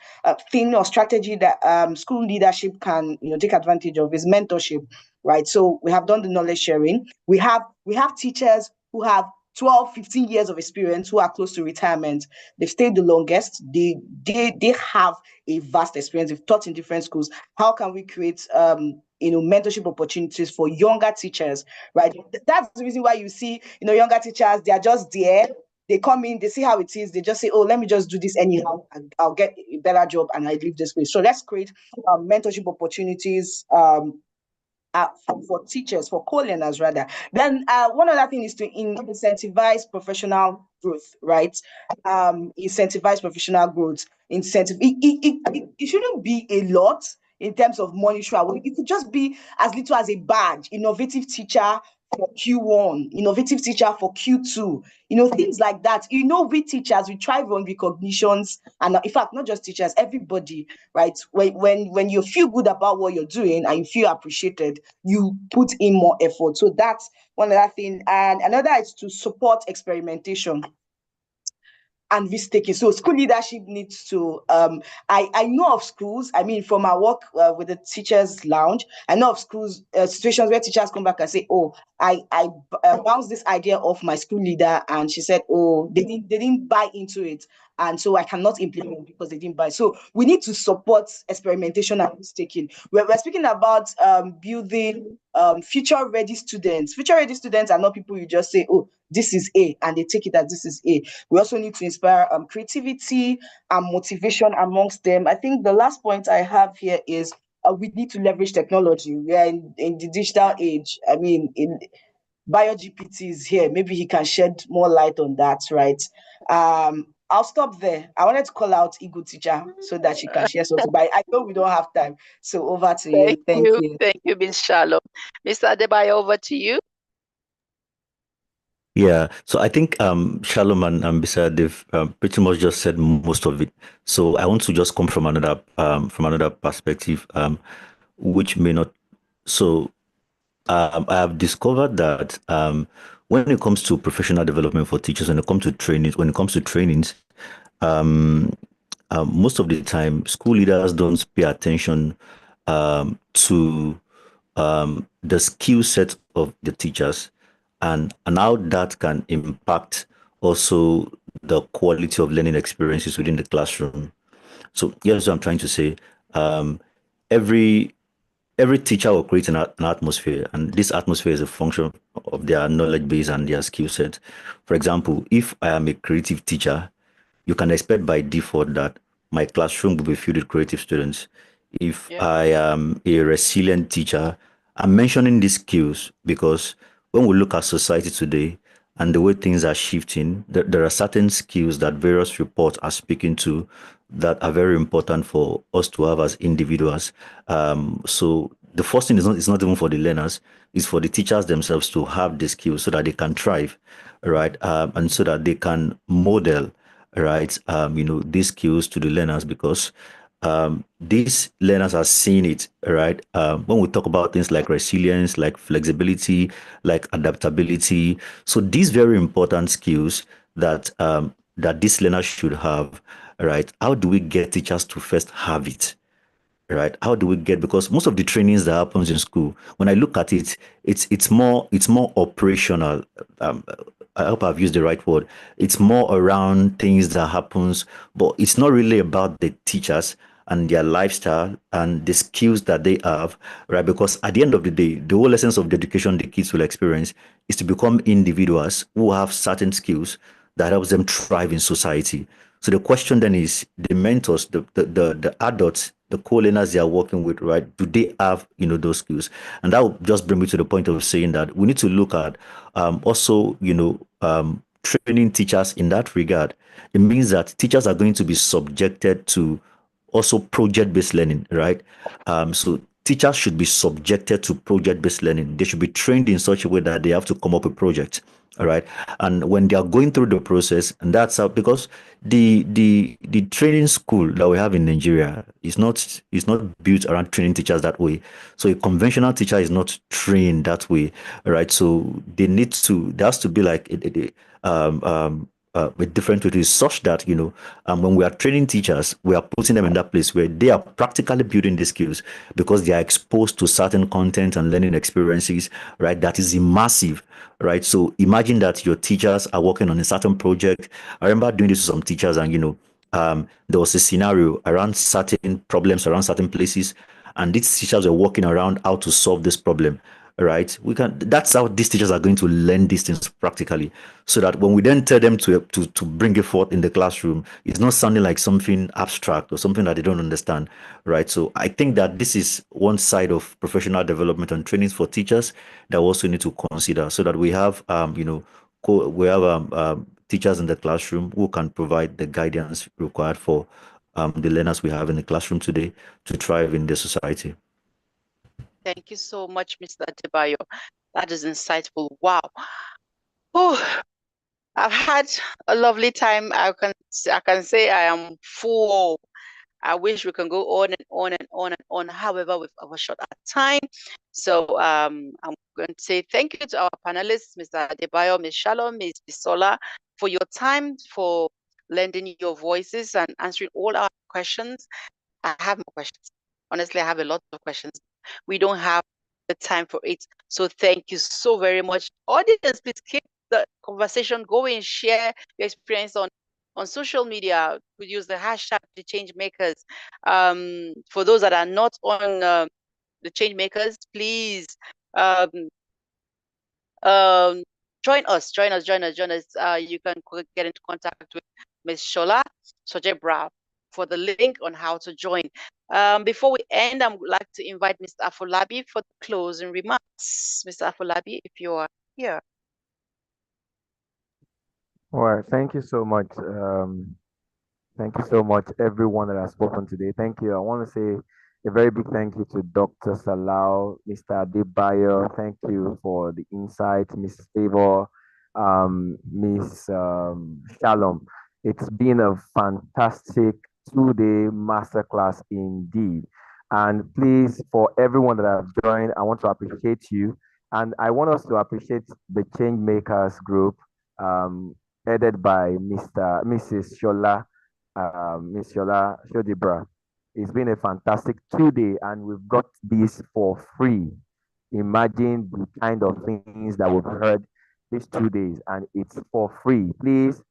thing or strategy that school leadership can take advantage of is mentorship, right? So we have done the knowledge sharing. We have teachers who have 12, 15 years of experience who are close to retirement. They've stayed the longest. They have a vast experience. They've taught in different schools. How can we create mentorship opportunities for younger teachers, right? That's the reason why you see younger teachers, they are just there. They come in, they see how it is, they just say, oh, let me just do this anyhow, I'll get a better job and I leave this place. So let's create mentorship opportunities for teachers, for co-learners rather. Then one other thing is to incentivize professional growth, right? Incentivize professional growth. It shouldn't be a lot in terms of monetary. It could just be as little as a badge, innovative teacher for Q1, innovative teacher for Q2, things like that. We teachers, we thrive on recognitions, and in fact, not just teachers, everybody, right? When you feel good about what you're doing and you feel appreciated, you put in more effort. So that's one other thing. And another is to support experimentation and risk-taking. So school leadership needs to, I know of schools, I mean, from my work with the teachers lounge, I know of schools, situations where teachers come back and say, oh, I bounced this idea off my school leader and she said, oh, they didn't buy into it. And so I cannot implement because they didn't buy. So we need to support experimentation and risk-taking. We're speaking about building future-ready students. Future-ready students are not people you just say, oh, this is A, and they take it as this is A. We also need to inspire creativity and motivation amongst them. I think the last point I have here is we need to leverage technology. We are in the digital age. I mean, BioGPT is here. Maybe he can shed more light on that, right? I'll stop there. I wanted to call out Ego teacher so that she can share something, but I know we don't have time. So over to you. Thank you. Thank you, Ms. Shalom. Mr. Adebayo, over to you. Yeah, so I think Shalom and Bisa, they've pretty much just said most of it. So I want to just come from another perspective. which may not. So I have discovered that when it comes to professional development for teachers, when it comes to trainings, um, most of the time, school leaders don't pay attention to the skill set of the teachers and how that can impact also the quality of learning experiences within the classroom. So here's what I'm trying to say. Every every teacher will create an atmosphere, and this atmosphere is a function of their knowledge base and their skill set. For example, if I am a creative teacher, you can expect by default that my classroom will be filled with creative students. If Yeah. I am a resilient teacher, I'm mentioning these skills because when we look at society today and the way things are shifting, there are certain skills that various reports are speaking to that are very important for us to have as individuals. So the first thing is not even for the learners, it's for the teachers themselves to have the skills so that they can thrive, right? And so that they can model, right? These skills to the learners because these learners are seeing it, right? When we talk about things like resilience, like flexibility, like adaptability, so these very important skills that these learners should have, right? How do we get teachers to first have it? Right, how do we get, because most of the trainings that happens in school, when I look at it, it's more operational. um, I hope I've used the right word. It's more around things that happens, but it's not really about the teachers and their lifestyle and the skills that they have, right? Because at the end of the day, the whole essence of the education the kids will experience is to become individuals who have certain skills that helps them thrive in society. So the question then is the mentors, the adults, the co-learners they are working with, right? Do they have, those skills? And that will just bring me to the point of saying that we need to look at also, training teachers in that regard. It means that teachers are going to be subjected to also project-based learning, right? So teachers should be subjected to project-based learning. They should be trained in such a way that they have to come up with projects. All right. And when they are going through the process, and that's how, because the training school that we have in Nigeria is not built around training teachers that way. So a conventional teacher is not trained that way. All right. So there has to be like a different way to such that when we are training teachers, we are putting them in that place where they are practically building the skills because they are exposed to certain content and learning experiences, right? That is immersive, right? So imagine that your teachers are working on a certain project. I remember doing this to some teachers, and there was a scenario around certain problems around certain places, and these teachers were working around how to solve this problem, right? That's how these teachers are going to learn these things practically, so that when we then tell them to bring it forth in the classroom, it's not sounding like something abstract or something that they don't understand, right? So I think that this is one side of professional development and trainings for teachers that we also need to consider, so that we have teachers in the classroom who can provide the guidance required for the learners we have in the classroom today to thrive in the society. Thank you so much, Mr. Adebayo. That is insightful. Wow. Oh, I've had a lovely time. I can say I am full. I wish we can go on and on and on and on. However, we've overshot our time. So I'm going to say thank you to our panelists, Mr. Adebayo, Ms. Shalom, Ms. Bisola, for your time, for lending your voices and answering all our questions. I have more questions. Honestly, I have a lot of questions. We don't have the time for it. So thank you so very much. Audience, please keep the conversation going. Share your experience on social media. We use the hashtag the change makers. For those that are not on the change makers, please um, um, join us. You can get into contact with Ms. Shola Sojebra for the link on how to join. Before we end, I would like to invite Mr. Afolabi for the closing remarks. Mr. Afolabi, if you are here. All right. Thank you so much. Thank you so much, everyone that has spoken today. Thank you. I want to say a very big thank you to Dr. Salau, Mr. Adebayo. Thank you for the insight, Miss Favor, Miss Shalom. It's been a fantastic 2-day masterclass indeed. And please, for everyone that have joined, I want to appreciate you. And I want us to appreciate the Change Makers group, um, headed by Mrs. Shola, Miss Shola Shodibra. It's been a fantastic 2 day, and we've got this for free. Imagine the kind of things that we've heard these 2 days, and it's for free. Please,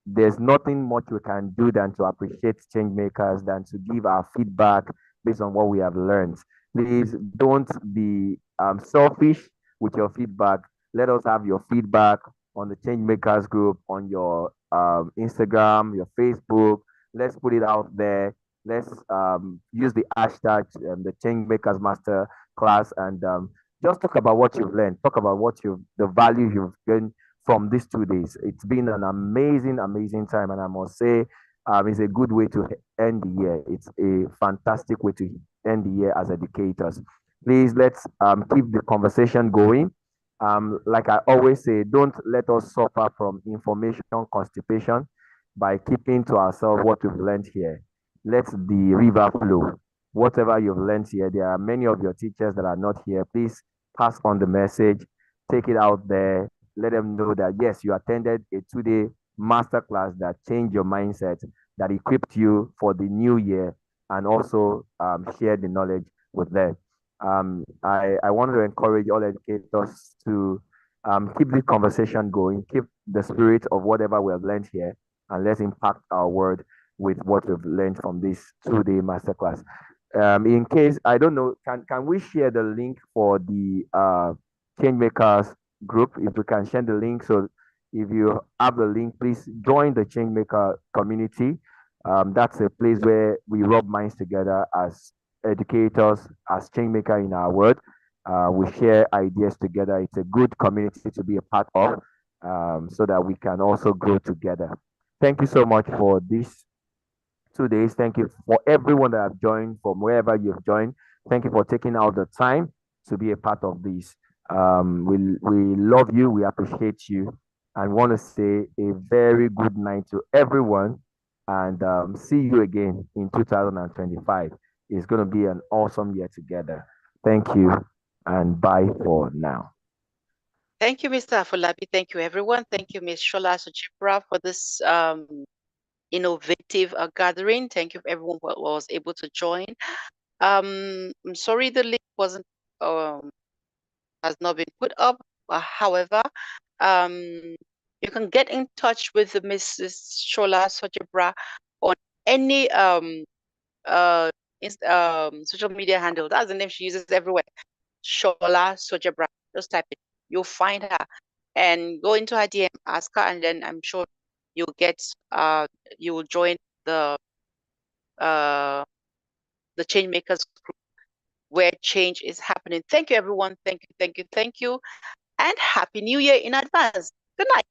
there's nothing much we can do than to appreciate change makers, than to give our feedback based on what we have learned. Please don't be selfish with your feedback. Let us have your feedback on the change makers group, on your Instagram, your Facebook. Let's put it out there. Let's use the hashtag, the change makers master class, and just talk about what you've learned. Talk about the value you've gained from these 2 days. It's been an amazing, amazing time, and I must say, it's a good way to end the year. It's a fantastic way to end the year as educators. Please, let's keep the conversation going. Like I always say, don't let us suffer from information constipation by keeping to ourselves what we've learned here. Let the river flow. Whatever you've learned here, there are many of your teachers that are not here. Please pass on the message, take it out there, let them know that yes, you attended a 2 day masterclass that changed your mindset, that equipped you for the new year, and also share the knowledge with them. I want to encourage all educators to keep the conversation going, keep the spirit of whatever we have learned here, and let's impact our world with what we've learned from this 2 day masterclass. In case I don't know, can we share the link for the change makers group? If we can share the link, so if you have the link, please join the change maker community. That's a place where we rub minds together as educators, as change maker in our world. We share ideas together. It's a good community to be a part of, so that we can also grow together. Thank you so much for this 2 days. Thank you for everyone that have joined from wherever you've joined. Thank you for taking out the time to be a part of this. We love you. We appreciate you, and want to say a very good night to everyone. And see you again in 2025. It's going to be an awesome year together. Thank you, and bye for now. Thank you, Mr. Afolabi. Thank you, everyone. Thank you, Ms. Shola Sochipra, for this innovative gathering. Thank you, everyone who was able to join. I'm sorry the link wasn't has not been put up. However, you can get in touch with Mrs. Shola Sochipra on any social media handle. That's the name she uses everywhere. Shola Sojabra. Just type it. You'll find her and go into her DM, ask her, and then I'm sure you'll get you will join the change makers group where change is happening. Thank you, everyone. Thank you, thank you, thank you, and happy new year in advance. Good night.